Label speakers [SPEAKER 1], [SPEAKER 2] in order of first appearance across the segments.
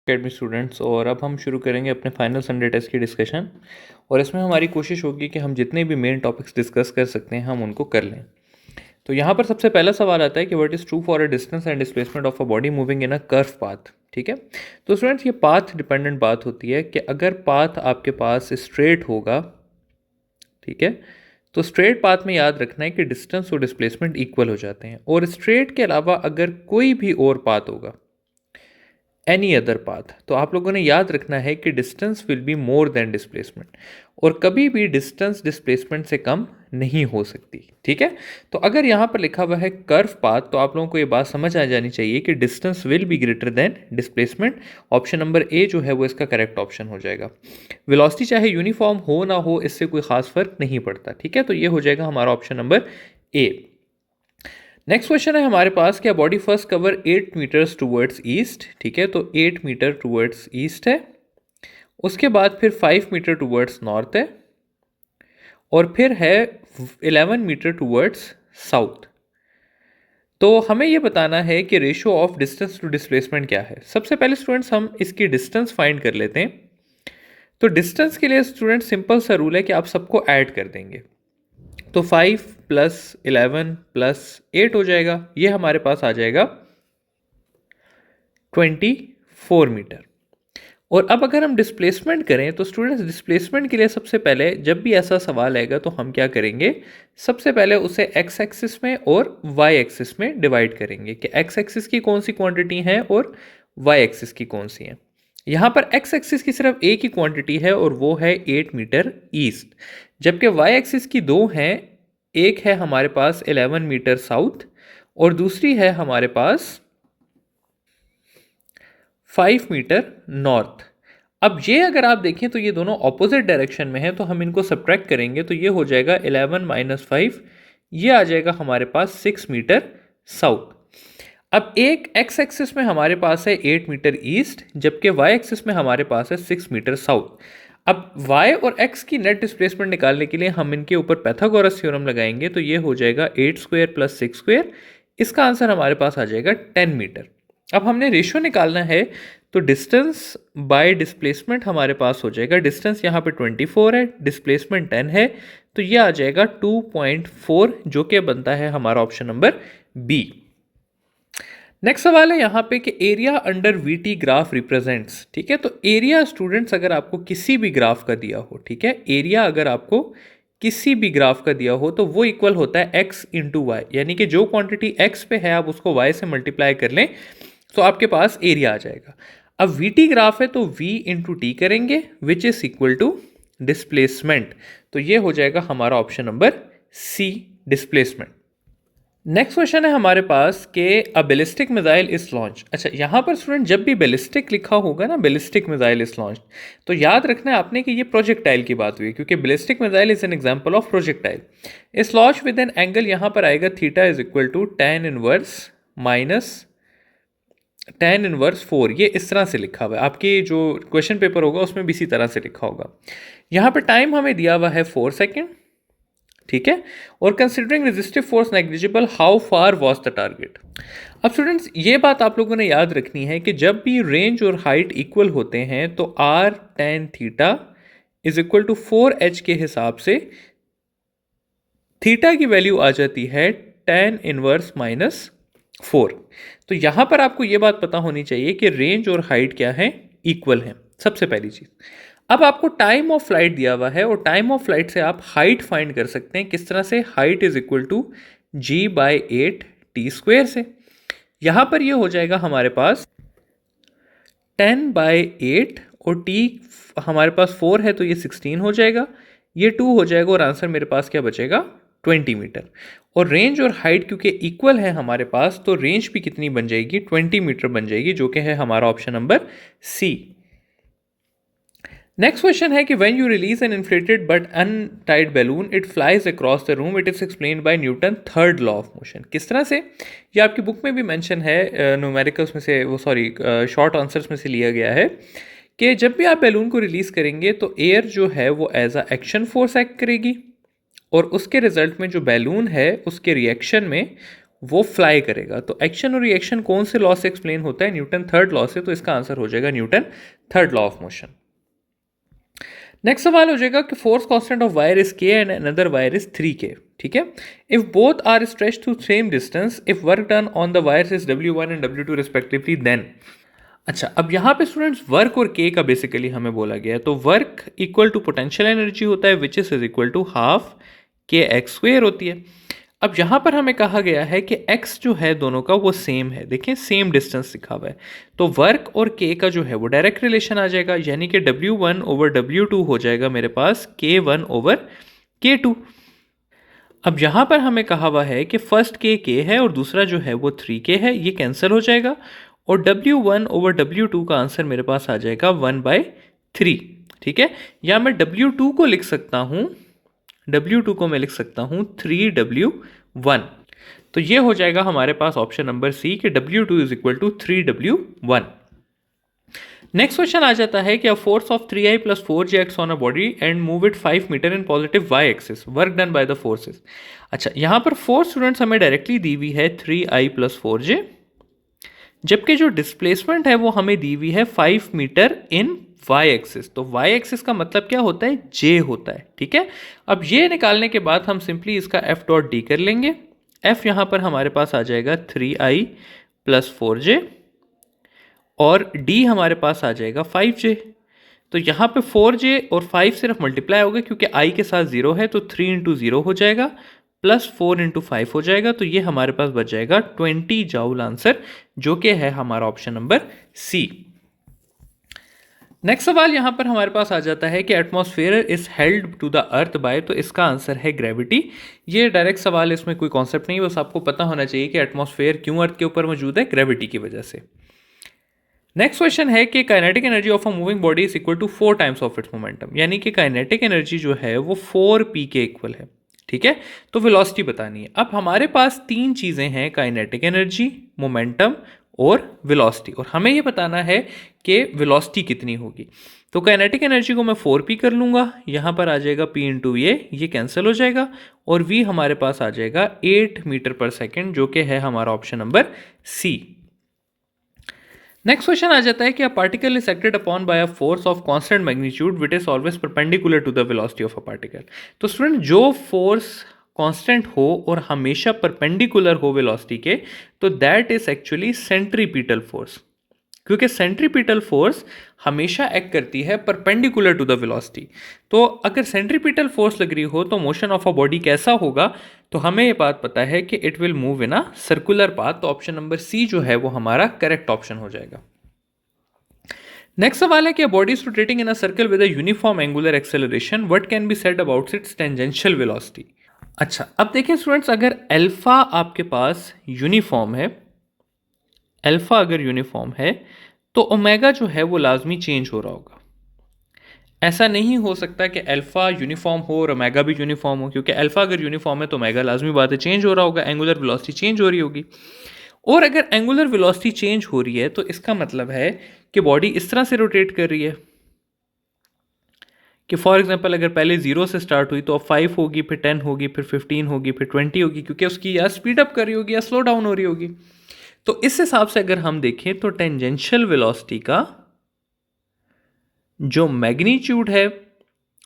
[SPEAKER 1] Academy students. और अब हम शुरू करेंगे अपने फाइनल संडे टेस्ट की डिस्कशन। और इसमें हमारी कोशिश होगी कि हम जितने भी मेन टॉपिक्स डिस्कस कर सकते हैं हम उनको कर लें। तो यहाँ पर सबसे पहला सवाल आता है कि what is true for a distance and displacement of a body moving in a curve path. ठीक है, तो स्टूडेंट्स ये पाथ डिपेंडेंट बात होती है कि अगर पाथ आपके पास स्ट्रेट होगा, ठीक है, तो स्ट्रेट पाथ में याद रखना है कि डिस्टेंस और डिस्प्लेसमेंट इक्वल हो जाते हैं। और स्ट्रेट के अलावा अगर कोई भी और पाथ होगा, एनी अदर पाथ, तो आप लोगों ने याद रखना है कि distance will be more then displacement, और कभी भी डिस्टेंस डिस्प्लेसमेंट से कम नहीं हो सकती। ठीक है, तो अगर यहाँ पर लिखा हुआ है कर्व पाथ, तो आप लोगों को ये बात समझ आ जानी चाहिए कि distance will be greater than displacement. Option number A जो है वो इसका करेक्ट ऑप्शन हो जाएगा। वेलोसिटी चाहे यूनिफॉर्म हो ना हो, इससे कोई खास फर्क नहीं पड़ता। ठीक है, तो ये हो जाएगा हमारा option number A. Next question है हमारे पास, क्या body first cover 8 metres towards east. ठीक है, तो 8 मीटर टूवर्ड्स ईस्ट है, उसके बाद फिर 5 मीटर टूवर्ड्स नॉर्थ है, और फिर है 11 मीटर टूवर्ड्स साउथ। तो हमें ये बताना है कि ratio of distance to displacement क्या है। सबसे पहले स्टूडेंट्स हम इसकी डिस्टेंस फाइंड कर लेते हैं। तो डिस्टेंस के लिए स्टूडेंट सिंपल सा रूल है कि आप सबको ऐड कर देंगे, तो 5 प्लस 11 प्लस 8 हो जाएगा, ये हमारे पास आ जाएगा 24 मीटर। और अब अगर हम डिस्प्लेसमेंट करें तो स्टूडेंट्स डिस्प्लेसमेंट के लिए सबसे पहले जब भी ऐसा सवाल आएगा तो हम क्या करेंगे, सबसे पहले उसे एक्स एक्सिस में और वाई एक्सिस में डिवाइड करेंगे कि एक्स एक्सिस की कौन सी क्वांटिटी है और वाई एक्सिस की कौन सी है। यहाँ पर एक्स एक्सिस की सिर्फ एक ही क्वांटिटी है और वो है 8 मीटर ईस्ट, जबकि वाई एक्सिस की दो हैं, एक है हमारे पास 11 मीटर साउथ और दूसरी है हमारे पास 5 मीटर नॉर्थ। अब ये अगर आप देखें तो ये दोनों ऑपोजिट डायरेक्शन में है, तो हम इनको सब्ट्रैक्ट करेंगे तो ये हो जाएगा 11 माइनस 5, ये आ जाएगा हमारे पास 6 मीटर साउथ। अब एक एक्स एक्सिस में हमारे पास है 8 मीटर ईस्ट, जबकि वाई एक्सिस में हमारे पास है 6 मीटर साउथ। अब y और x की नेट डिस्प्लेसमेंट निकालने के लिए हम इनके ऊपर पाइथागोरस थ्योरम लगाएंगे, तो ये हो जाएगा 8 स्क्वायर प्लस 6 स्क्वायर। इसका आंसर हमारे पास आ जाएगा 10 मीटर। अब हमने रेशियो निकालना है, तो डिस्टेंस बाय डिस्प्लेसमेंट हमारे पास हो जाएगा, डिस्टेंस यहाँ पे 24 है, डिस्प्लेसमेंट 10 है, तो ये आ जाएगा 2.4, जो कि बनता है हमारा ऑप्शन नंबर बी। नेक्स्ट सवाल है यहाँ पे कि area under VT graph represents. ठीक है, तो एरिया स्टूडेंट्स अगर आपको किसी भी ग्राफ का दिया हो, ठीक है, एरिया अगर आपको किसी भी ग्राफ का दिया हो तो वो इक्वल होता है x इंटू वाई, यानी कि जो क्वांटिटी x पे है आप उसको y से मल्टीप्लाई कर लें तो आपके पास एरिया आ जाएगा। अब वीटी ग्राफ है तो v इंटू टी करेंगे which is equal to displacement, तो ये हो जाएगा हमारा option number C, displacement. Next question है हमारे पास कि a ballistic missile is launch. अच्छा, यहाँ पर स्टूडेंट जब भी बैलिस्टिक लिखा होगा ना, बैलिस्टिक मिसाइल इज लॉन्च, तो याद रखना है आपने कि ये प्रोजेक्टाइल की बात हुई, क्योंकि ballistic missile is an example of projectile. इस लॉन्च विद एन एंगल यहाँ पर आएगा theta is equal to tan inverse minus tan inverse 4, ये इस तरह से लिखा हुआ है। आपके जो क्वेश्चन पेपर होगा उसमें भी इसी तरह से लिखा होगा। यहाँ पर टाइम हमें दिया हुआ है 4 सेकेंड, ठीक है, और considering resistive force negligible how far was the target. अब स्टूडेंट्स ये बात आप लोगों ने याद रखनी है कि जब भी रेंज और हाइट इक्वल होते हैं तो r tan theta is equal to 4h के हिसाब से थीटा की वैल्यू आ जाती है tan इनवर्स माइनस 4। तो यहां पर आपको यह बात पता होनी चाहिए कि रेंज और हाइट क्या है, इक्वल है, सबसे पहली चीज। अब आपको टाइम ऑफ फ्लाइट दिया हुआ है और टाइम ऑफ फ्लाइट से आप हाइट फाइंड कर सकते हैं। किस तरह से, height is equal to g by 8 T square से। यहां पर ये हो जाएगा हमारे पास 10 बाई 8 और t हमारे पास 4 है तो ये 16 हो जाएगा, ये 2 हो जाएगा और आंसर मेरे पास क्या बचेगा, 20 मीटर। और रेंज और हाइट क्योंकि इक्वल है हमारे पास, तो रेंज भी कितनी बन जाएगी, 20 मीटर बन जाएगी, जो कि है हमारा option number C. Next question है कि when you release an inflated but untied balloon it flies across the room, it is explained by Newton third law of motion. किस तरह से, ये आपकी बुक में भी मेंशन है, न्यूमेरिकल्स में से, वो सॉरी शॉर्ट आंसर्स में से लिया गया है कि जब भी आप बैलून को रिलीज करेंगे तो एयर जो है वो as a action force act करेगी, और उसके रिजल्ट में जो बैलून है उसके रिएक्शन में वो फ्लाई करेगा। तो एक्शन और रिएक्शन कौन से लॉ से एक्सप्लेन होता है? न्यूटन थर्ड लॉ से। तो इसका आंसर हो जाएगा Newton third law of motion. Next सवाल हो जाएगा कि force constant of wire is K and another wire is 3K। ठीक है, if both are stretched to same distance, if work done on the wires is W1 and W2 respectively, then. अच्छा, अब यहाँ पे स्टूडेंट्स वर्क और के का basically हमें बोला गया है। तो work equal to potential energy होता है which is equal to half KX² होती है। अब यहाँ पर हमें कहा गया है कि x जो है दोनों का वो सेम है। देखिए सेम डिस्टेंस लिखा हुआ है, तो वर्क और k का जो है वो डायरेक्ट रिलेशन आ जाएगा, यानी कि W1 ओवर W2 हो जाएगा मेरे पास K1 ओवर K2। अब यहाँ पर हमें कहा हुआ है कि फर्स्ट k है और दूसरा जो है वो 3K है, ये कैंसिल हो जाएगा और W1 ओवर W2 का आंसर मेरे पास आ जाएगा 1/3। ठीक है, या मैं W2 को लिख सकता हूँ, W2 को मैं लिख सकता हूँ 3W1। तो ये हो जाएगा हमारे पास ऑप्शन नंबर सी कि W2 is equal to 3W1। Next question आ जाता है कि a force of 3I plus 4J acts on a body and move it 5 metre in positive y axis, work done by the forces. अच्छा, यहाँ पर force students हमें directly दी हुई है 3I प्लस 4J, जबकि जो डिस्प्लेसमेंट है वो हमें दी हुई है 5 मीटर इन y एक्सिस। तो y एक्सिस का मतलब क्या होता है? j होता है। ठीक है, अब ये निकालने के बाद हम सिंपली इसका f डॉट डी कर लेंगे। f यहाँ पर हमारे पास आ जाएगा 3I प्लस 4J और d हमारे पास आ जाएगा 5J। तो यहाँ पे 4J और 5 सिर्फ मल्टीप्लाई होगा क्योंकि i के साथ 0 है, तो 3 इंटू 0 हो जाएगा प्लस 4 इंटू 5 हो जाएगा। तो ये हमारे पास बच जाएगा 20 जूल आंसर, जो कि है हमारा ऑप्शन नंबर सी। नेक्स्ट सवाल यहाँ पर हमारे पास आ जाता है कि atmosphere is held to the earth by, तो इसका आंसर है ग्रेविटी। ये डायरेक्ट सवाल है, इसमें कोई कॉन्सेप्ट नहीं, बस आपको पता होना चाहिए कि एटमॉस्फेयर क्यों अर्थ के ऊपर मौजूद है, ग्रेविटी की वजह से। नेक्स्ट क्वेश्चन है कि kinetic energy of a moving body is equal to 4 times of its momentum, यानी कि काइनेटिक एनर्जी जो है वो 4p के इक्वल है। ठीक है, तो वेलोसिटी बतानी है। अब हमारे पास तीन चीज़ें हैं, काइनेटिक एनर्जी, मोमेंटम और वेलोसिटी, और हमें ये बताना है कि वेलोसिटी कितनी होगी। तो काइनेटिक एनर्जी को मैं 4p कर लूँगा, यहाँ पर आ जाएगा p इंटू ये कैंसिल हो जाएगा और v हमारे पास आ जाएगा 8 मीटर पर सेकेंड, जो कि है हमारा option number C. Next question आ जाता है कि a particle is acted upon by a force of constant magnitude which is always perpendicular to the velocity of a particle. तो स्टूडेंट, जो फोर्स कांस्टेंट हो और हमेशा परपेंडिकुलर हो वेलोसिटी के, तो that is actually centripetal force, क्योंकि centripetal force हमेशा एक्ट करती है परपेंडिकुलर टू द वेलोसिटी। तो अगर सेंट्रीपिटल फोर्स लग रही हो तो मोशन ऑफ अ बॉडी कैसा होगा? तो हमें ये बात पता है कि it will move in a circular path. तो ऑप्शन नंबर सी जो है वो हमारा करेक्ट ऑप्शन हो जाएगा। नेक्स्ट सवाल है कि body is rotating in a circle with a uniform angular acceleration, what can be said about it's tangential velocity. अच्छा, अब देखिए स्टूडेंट्स, अगर अल्फा आपके पास यूनिफॉर्म है, अल्फा अगर यूनिफॉर्म है तो ओमेगा जो है वो लाजमी चेंज हो रहा होगा। ऐसा नहीं हो सकता कि अल्फा यूनिफॉर्म हो और ओमेगा भी यूनिफॉर्म हो, क्योंकि अल्फा अगर यूनिफॉर्म है तो ओमेगा लाजमी बात है चेंज हो रहा होगा, एंगुलर वेलोसिटी चेंज हो रही होगी। और अगर एंगुलर वेलोसिटी चेंज हो रही है तो इसका मतलब है कि बॉडी इस तरह से रोटेट कर रही है कि फॉर एग्जांपल अगर पहले 0 से स्टार्ट हुई तो अब 5 होगी, फिर 10 होगी, फिर 15 होगी, फिर 20 होगी, क्योंकि उसकी या स्पीड अप कर रही होगी या स्लो डाउन हो रही होगी। तो इस हिसाब से अगर हम देखें तो टेंजेंशियल वेलोसिटी का जो मैग्नीट्यूड है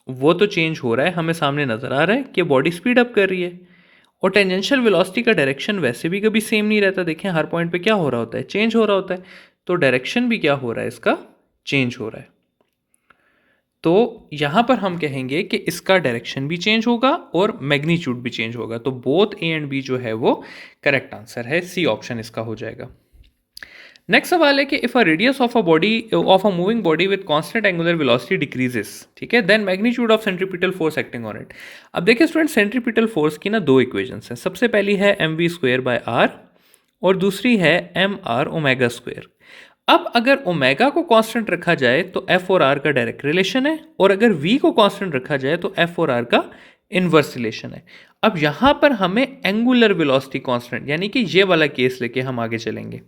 [SPEAKER 1] वो तो चेंज हो रहा है, हमें सामने नजर आ रहा है कि बॉडी स्पीड अप कर रही है। और टेंजेंशियल वेलोसिटी का डायरेक्शन वैसे भी कभी सेम नहीं रहता। देखें हर पॉइंट पे क्या हो रहा होता है, चेंज हो रहा होता है। तो डायरेक्शन भी क्या हो रहा है, इसका चेंज हो रहा है। तो यहां पर हम कहेंगे कि इसका डायरेक्शन भी चेंज होगा और मैग्नीट्यूड भी चेंज होगा। तो बोथ ए एंड बी जो है वो करेक्ट आंसर है, सी ऑप्शन इसका हो जाएगा। नेक्स्ट सवाल है कि if a radius of a moving body with constant angular velocity decreases, ठीक है, then magnitude of centripetal force acting on it. अब देखिए स्टूडेंट, सेंट्रीपिटल फोर्स की ना दो इक्वेशंस हैं। सबसे पहली है mv²/r और दूसरी है mr⍵²। अब अगर ओमेगा को कांस्टेंट रखा जाए तो एफ और आर का डायरेक्ट रिलेशन है, और अगर वी को कांस्टेंट रखा जाए तो एफ और आर का इनवर्स रिलेशन है। अब यहां पर हमें एंगुलर वेलोसिटी कांस्टेंट, यानी कि ये वाला केस लेके हम आगे चलेंगे।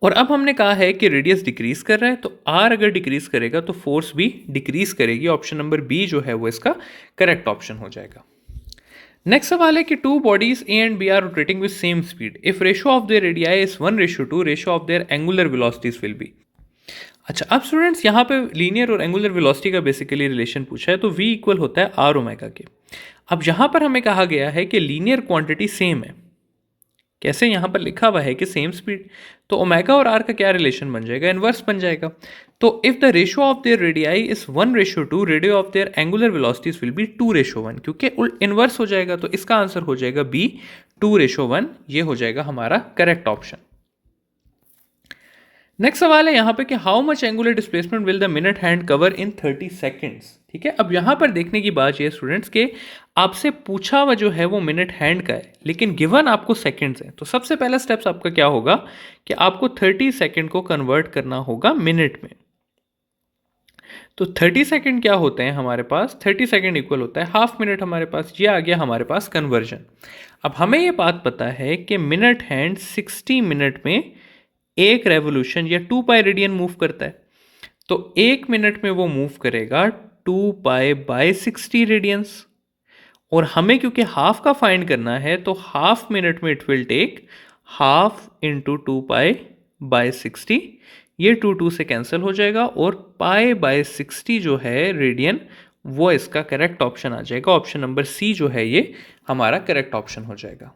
[SPEAKER 1] और अब हमने कहा है कि रेडियस डिक्रीज कर रहा है, तो आर अगर डिक्रीज करेगा तो फोर्स भी डिक्रीज करेगी। ऑप्शन नंबर बी जो है वो इसका करेक्ट ऑप्शन हो जाएगा। नेक्स्ट सवाल है कि two bodies A and B are rotating with same speed if ratio of their radii is 1:2 ratio of their angular velocities will be. अच्छा, अब स्टूडेंट्स यहाँ पे लीनियर और एंगुलर वेलोसिटी का बेसिकली रिलेशन पूछा है, तो v इक्वल होता है आर ओमेगा के। अब यहाँ पर हमें कहा गया है कि लीनियर क्वांटिटी सेम है। कैसे? यहाँ पर लिखा हुआ है कि सेम स्पीड, तो ओमेगा और आर का क्या रिलेशन बन जाएगा? इनवर्स बन जाएगा। तो if the ratio of their radii is 1:2 radio of their angular velocities will B 2:1, क्योंकि इनवर्स हो जाएगा, तो इसका आंसर हो जाएगा बी 2:1। ये हो जाएगा हमारा करेक्ट ऑप्शन। नेक्स्ट सवाल है यहाँ पे कि how much angular displacement will the minute hand cover in 30 seconds. ठीक है, अब यहाँ पर देखने की बात ये स्टूडेंट्स के आपसे पूछा हुआ जो है वो मिनट हैंड का है, लेकिन गिवन आपको सेकेंड्स है। तो सबसे पहला स्टेप्स आपका क्या होगा कि आपको 30 सेकेंड को कन्वर्ट करना होगा मिनट में। तो 30 सेकेंड क्या होते हैं हमारे पास? 30 सेकेंड इक्वल होता है हाफ मिनट हमारे पास। ये आ गया हमारे पास कन्वर्जन। अब हमें ये बात पता है कि मिनट हैंड 60 मिनट में एक रेवोल्यूशन या 2 पाई रेडियन मूव करता है। तो एक मिनट में वो मूव करेगा 2 पाई बाय 60 रेडियंस, और हमें क्योंकि हाफ का फाइंड करना है तो हाफ मिनट में it will take half into 2 pi by 60। ये 2 से कैंसिल हो जाएगा, और पाई बाय 60 जो है रेडियन, वो इसका करेक्ट ऑप्शन आ जाएगा। ऑप्शन नंबर सी जो है ये हमारा करेक्ट ऑप्शन हो जाएगा।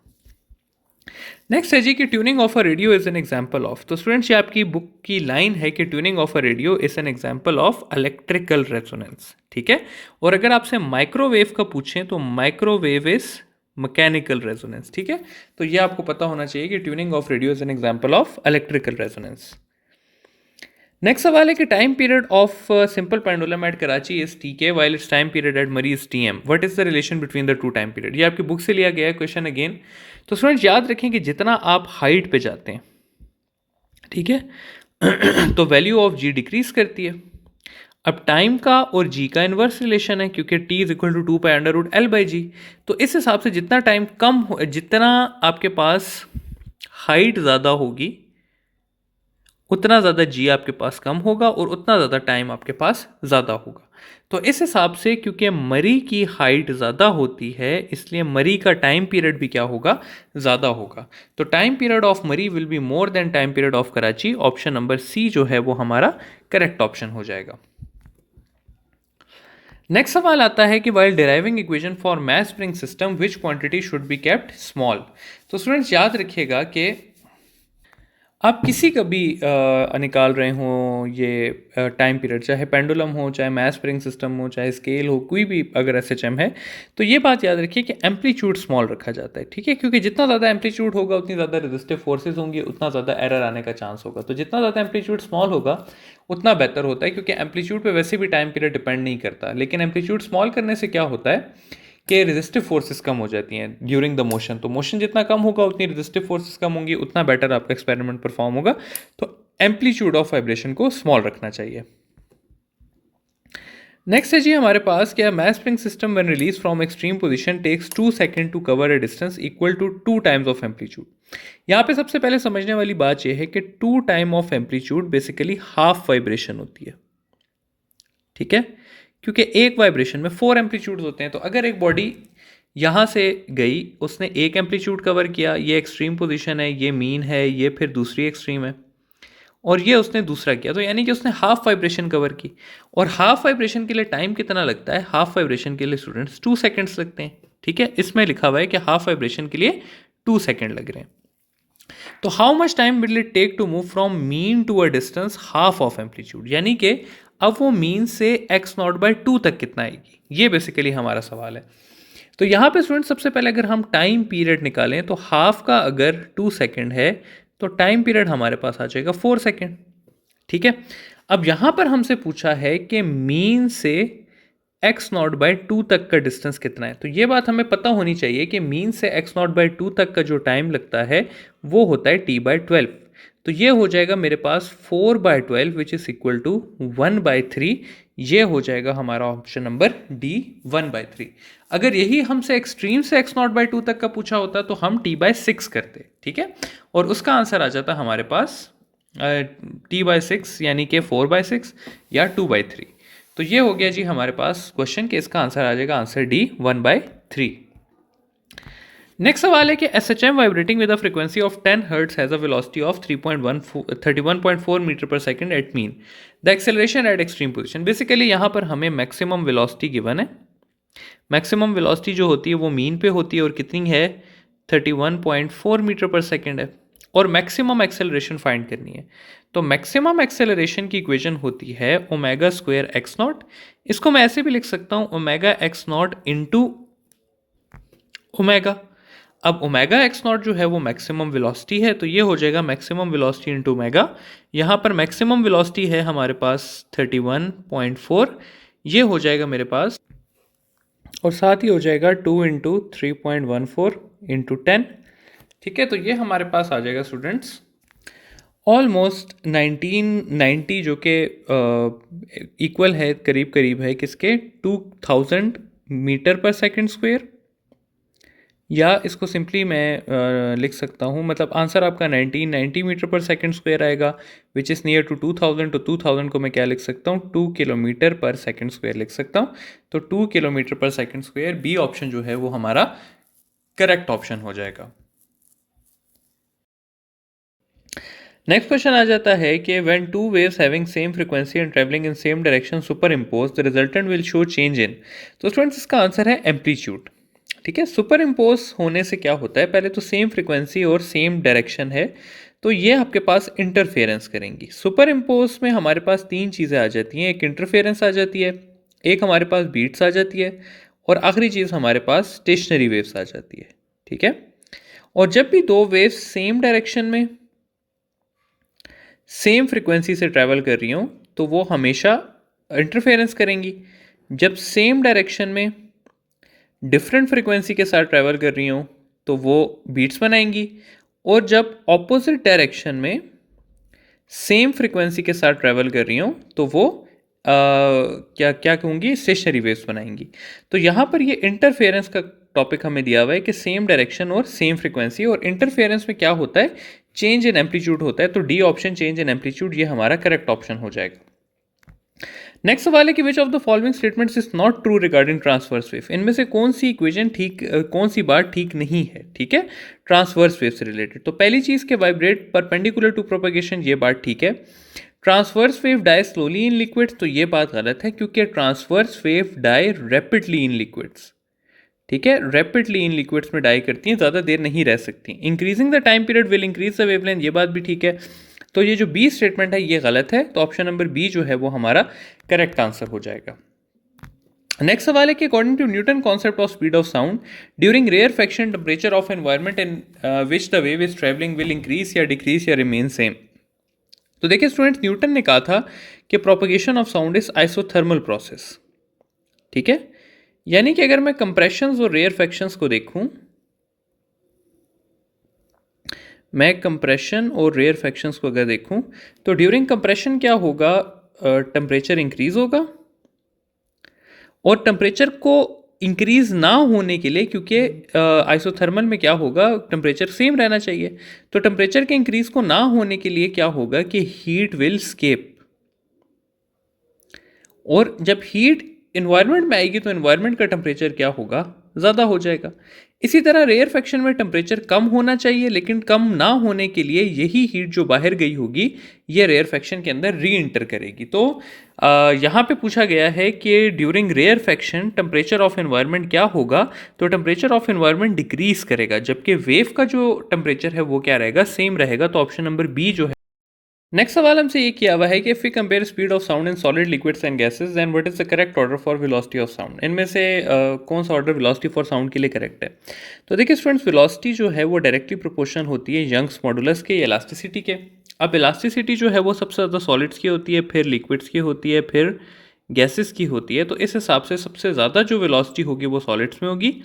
[SPEAKER 1] नेक्स्ट है जी कि tuning of a radio is an example of. तो स्टूडेंट्स ये आपकी बुक की लाइन है कि tuning of a radio is an example of electrical resonance. ठीक है, और अगर आपसे माइक्रोवेव का पूछें तो माइक्रोवेव इज मैकेनिकल रेजोनेंस। ठीक है, तो ये आपको पता होना चाहिए कि tuning of radio is an example of electrical resonance. Next सवाल है कि time period of simple pendulum at Karachi is T while its time period at Murree is T what is the relation between the two time period. ये आपकी book से लिया गया है question again. तो स्टूडेंट्स याद रखें कि जितना आप हाइट पे जाते हैं, ठीक है, तो वैल्यू ऑफ जी डिक्रीज करती है। अब टाइम का और जी का इन्वर्स रिलेशन है, क्योंकि T is equal to 2 pi under root L by G. तो इस हिसाब से जितना टाइम कम हो, जितना आपके पास हाइट ज़्यादा होगी उतना ज़्यादा जी आपके पास कम होगा, और उतना ज़्यादा टाइम आपके पास ज़्यादा होगा। तो इस हिसाब से क्योंकि मरी की हाइट ज़्यादा होती है, इसलिए मरी का टाइम पीरियड भी क्या होगा? ज़्यादा होगा। तो time period of Murree will be more than time period of Karachi. Option number C जो है वो हमारा करेक्ट ऑप्शन हो जाएगा। नेक्स्ट सवाल आता है कि while deriving equation for mass spring system which quantity should be kept small. तो स्टूडेंट्स याद रखिएगा कि आप किसी का भी निकाल रहे हो ये टाइम पीरियड, चाहे पेंडुलम हो, चाहे मैस स्प्रिंग सिस्टम हो, चाहे स्केल हो, कोई भी अगर एसएचएम है, तो ये बात याद रखिए कि एम्पलीट्यूड स्मॉल रखा जाता है। ठीक है, क्योंकि जितना ज़्यादा एम्पलीट्यूड होगा उतनी ज़्यादा रेजिस्टिव फोर्सेज होंगी, उतना ज़्यादा एरर आने का चांस होगा। तो जितना ज़्यादा एम्पलीट्यूड स्मॉल होगा उतना बेहतर होता है, क्योंकि एम्पलीट्यूड पे वैसे भी टाइम पीरियड डिपेंड नहीं करता। लेकिन एम्पलीट्यूड स्मॉल करने से क्या होता है कि रेजिस्टिव फोर्सेस कम हो जाती हैं ड्यूरिंग द मोशन। तो मोशन जितना कम होगा उतनी रेजिस्टिव फोर्सेस कम होंगी, उतना बेटर आपका एक्सपेरिमेंट परफॉर्म होगा। तो एम्पलीट्यूड ऑफ वाइब्रेशन को स्मॉल रखना चाहिए। नेक्स्ट है जी हमारे पास क्या, mass spring system when release from extreme position takes 2 second to cover a distance equal to 2 times of amplitude. यहाँ पे सबसे पहले समझने वाली बात यह है कि 2 time of amplitude basically half vibration होती है। ठीक है, क्योंकि एक वाइब्रेशन में 4 एम्पलीट्यूड होते हैं। तो अगर एक बॉडी यहाँ से गई, उसने एक एम्पलीट्यूड कवर किया, ये एक्सट्रीम पोजीशन है, ये मीन है, ये फिर दूसरी एक्सट्रीम है, और ये उसने दूसरा किया, तो यानी कि उसने हाफ वाइब्रेशन कवर की। और हाफ वाइब्रेशन के लिए टाइम कितना लगता है? हाफ वाइब्रेशन के लिए स्टूडेंट्स 2 सेकेंड्स लगते हैं। ठीक है, इसमें लिखा हुआ है कि हाफ वाइब्रेशन के लिए 2 सेकेंड लग रहे हैं। तो how much time will it take to move from mean to a distance half of amplitude, यानी कि अब वो मीन से x0/2 तक कितना आएगी, ये बेसिकली हमारा सवाल है। तो यहाँ पे स्टूडेंट सबसे पहले अगर हम टाइम पीरियड निकालें तो हाफ का अगर 2 सेकेंड है तो टाइम पीरियड हमारे पास आ जाएगा 4 सेकेंड। ठीक है, अब यहाँ पर हमसे पूछा है कि मीन से x0/2 तक का डिस्टेंस कितना है। तो ये बात हमें पता होनी चाहिए कि मीन से x0/2 तक का जो टाइम लगता है वो होता है t/12। तो ये हो जाएगा मेरे पास 4/12 विच इज इक्वल टू 1/3। ये हो जाएगा हमारा ऑप्शन नंबर डी 1/3। अगर यही हमसे एक्सट्रीम से x0/2 तक का पूछा होता तो हम t/6 करते। ठीक है, और उसका आंसर आ जाता हमारे पास t/6 यानी कि 4/6 या 2/3। तो ये हो गया जी हमारे पास क्वेश्चन के, इसका आंसर आ जाएगा आंसर डी 1/3। नेक्स्ट सवाल है कि SHM vibrating with a frequency of 10 hertz has a velocity of 31.4 metre per second at mean, the acceleration at extreme position. Basically यहाँ पर हमें मैक्सिमम वेलोसिटी गिवन है। मैक्सिमम वेलोसिटी जो होती है वो मीन पे होती है और कितनी है, 31.4 मीटर पर सेकंड है, और मैक्सिमम एक्सेलरेशन फाइंड करनी है। तो मैक्सिमम एक्सेलरेशन की इक्वेशन होती है ओमेगा स्क्वायर एक्स नॉट। इसको मैं ऐसे भी लिख सकता हूँ, omega x not into omega. अब ओमेगा एक्स नॉट जो है वो मैक्सिमम वेलोसिटी है, तो ये हो जाएगा मैक्सिमम वेलोसिटी इंटू ओमेगा। यहाँ पर मैक्सिमम वेलोसिटी है हमारे पास 31.4, ये हो जाएगा मेरे पास, और साथ ही हो जाएगा 2 इंटू 3.14 इंटू 10। ठीक है, तो ये हमारे पास आ जाएगा स्टूडेंट्स ऑलमोस्ट 1990, जो कि इक्वल है, करीब करीब है किसके, 2000 मीटर पर सेकंड स्क्वायर। या इसको सिंपली मैं लिख सकता हूँ, मतलब आंसर आपका 1990 मीटर पर सेकंड स्क्वायर आएगा, विच इज़ नियर टू 2000। तो 2000 को मैं क्या लिख सकता हूँ, 2 किलोमीटर पर सेकंड स्क्वायर लिख सकता हूँ। तो 2 किलोमीटर पर सेकंड स्क्वायर, बी ऑप्शन जो है वो हमारा करेक्ट ऑप्शन हो जाएगा। नेक्स्ट क्वेश्चन आ जाता है कि when two waves having same frequency and travelling in same direction super impose, the resultant will show change in. तो स्टूडेंट्स इसका आंसर है एम्पलीट्यूड। ठीक है, सुपर इम्पोज होने से क्या होता है, पहले तो सेम फ्रीक्वेंसी और सेम डायरेक्शन है, तो ये आपके पास इंटरफेरेंस करेंगी। सुपर इम्पोज में हमारे पास तीन चीज़ें आ जाती हैं, एक इंटरफेरेंस आ जाती है, एक हमारे पास बीट्स आ जाती है, और आखिरी चीज़ हमारे पास स्टेशनरी वेव्स आ जाती है। ठीक है, और जब भी दो वेव्स सेम डायरेक्शन में सेम फ्रीक्वेंसी से ट्रैवल कर रही हूँ तो वो हमेशा इंटरफेरेंस करेंगी। जब सेम डायरेक्शन में डिफरेंट फ्रीक्वेंसी के साथ ट्रैवल कर रही हूँ तो वो बीट्स बनाएंगी, और जब ऑपोजिट डायरेक्शन में सेम फ्रीक्वेंसी के साथ ट्रैवल कर रही हूँ तो वो क्या क्या कहूँगी, स्टेशनरी वेव्स बनाएंगी। तो यहाँ पर ये इंटरफेरेंस का टॉपिक हमें दिया हुआ है कि सेम डायरेक्शन और सेम फ्रीक्वेंसी, और इंटरफेरेंस में क्या होता है, चेंज इन एम्पलीट्यूड होता है। तो D option, change in amplitude, ये हमारा करेक्ट ऑप्शन हो जाएगा। नेक्स्ट सवाल है कि which of the following statements is not true regarding transverse wave. इनमें से कौन सी इक्वेशन ठीक, कौन सी बात ठीक नहीं है। ठीक है, ट्रांसवर्स वेव से रिलेटेड। तो पहली चीज के वाइब्रेट परपेंडिकुलर टू प्रोपगेशन, ये बात ठीक है। Transverse wave die slowly in liquids, तो ये बात गलत है, क्योंकि transverse wave die rapidly in liquids. ठीक है, रैपिडली इन लिक्विड्स में डाई करती हैं, ज़्यादा देर नहीं रह सकती। Increasing the time period will increase the wavelength, ये बात भी ठीक है। तो ये जो बी स्टेटमेंट है ये गलत है, तो ऑप्शन नंबर बी जो है वो हमारा करेक्ट आंसर हो जाएगा। नेक्स्ट सवाल है कि according to Newton concept of speed of sound during rarefaction temperature of environment in which the wave is travelling will increase या डिक्रीज या रिमेन सेम। तो देखिए स्टूडेंट्स, न्यूटन ने कहा था कि propagation of sound is isothermal process. ठीक है, यानी कि अगर मैं कंप्रेशंस और रेयरफेक्शंस को देखूं, मैं कंप्रेशन और रेयरफेक्शंस को अगर देखूं, तो ड्यूरिंग कंप्रेशन क्या होगा, टेम्परेचर इंक्रीज होगा, और टेम्परेचर को इंक्रीज ना होने के लिए, क्योंकि आइसोथर्मल में क्या होगा, टेम्परेचर सेम रहना चाहिए, तो टेम्परेचर के इंक्रीज को ना होने के लिए क्या होगा कि हीट विल स्केप, और जब हीट इन्वायरमेंट में आएगी तो इन्वायरमेंट का टेम्परेचर क्या होगा, ज़्यादा हो जाएगा। इसी तरह रेयरफेक्शन में टेम्परेचर कम होना चाहिए, लेकिन कम ना होने के लिए यही हीट जो बाहर गई होगी ये रेयरफेक्शन के अंदर री इंटर करेगी। तो यहाँ पे पूछा गया है कि during rarefaction temperature of environment क्या होगा, तो टेम्परेचर ऑफ एनवायरनमेंट डिक्रीज करेगा, जबकि वेव का जो टेम्परेचर है वो क्या रहेगा, सेम रहेगा। तो ऑप्शन नंबर बी जो है। नेक्स्ट सवाल हमसे ये किया हुआ है कि if we compare speed of sound in solid liquids and gases then what is the correct order for velocity of sound. इनमें से कौन सा ऑर्डर वेलोसिटी फॉर साउंड के लिए करेक्ट है। तो देखिए स्टूडेंट्स, वेलोसिटी जो है वो डायरेक्टली प्रोपोर्शनल होती है यंग्स मॉडुलस के, इलास्टिसिटी के। अब इलास्टिसिटी जो है वो सबसे ज़्यादा सॉलिड्स की होती है, फिर लिक्विड्स की होती है, फिर गैसेस की होती है। तो इस हिसाब से सबसे ज़्यादा जो वेलोसिटी होगी वो सॉलिड्स में होगी,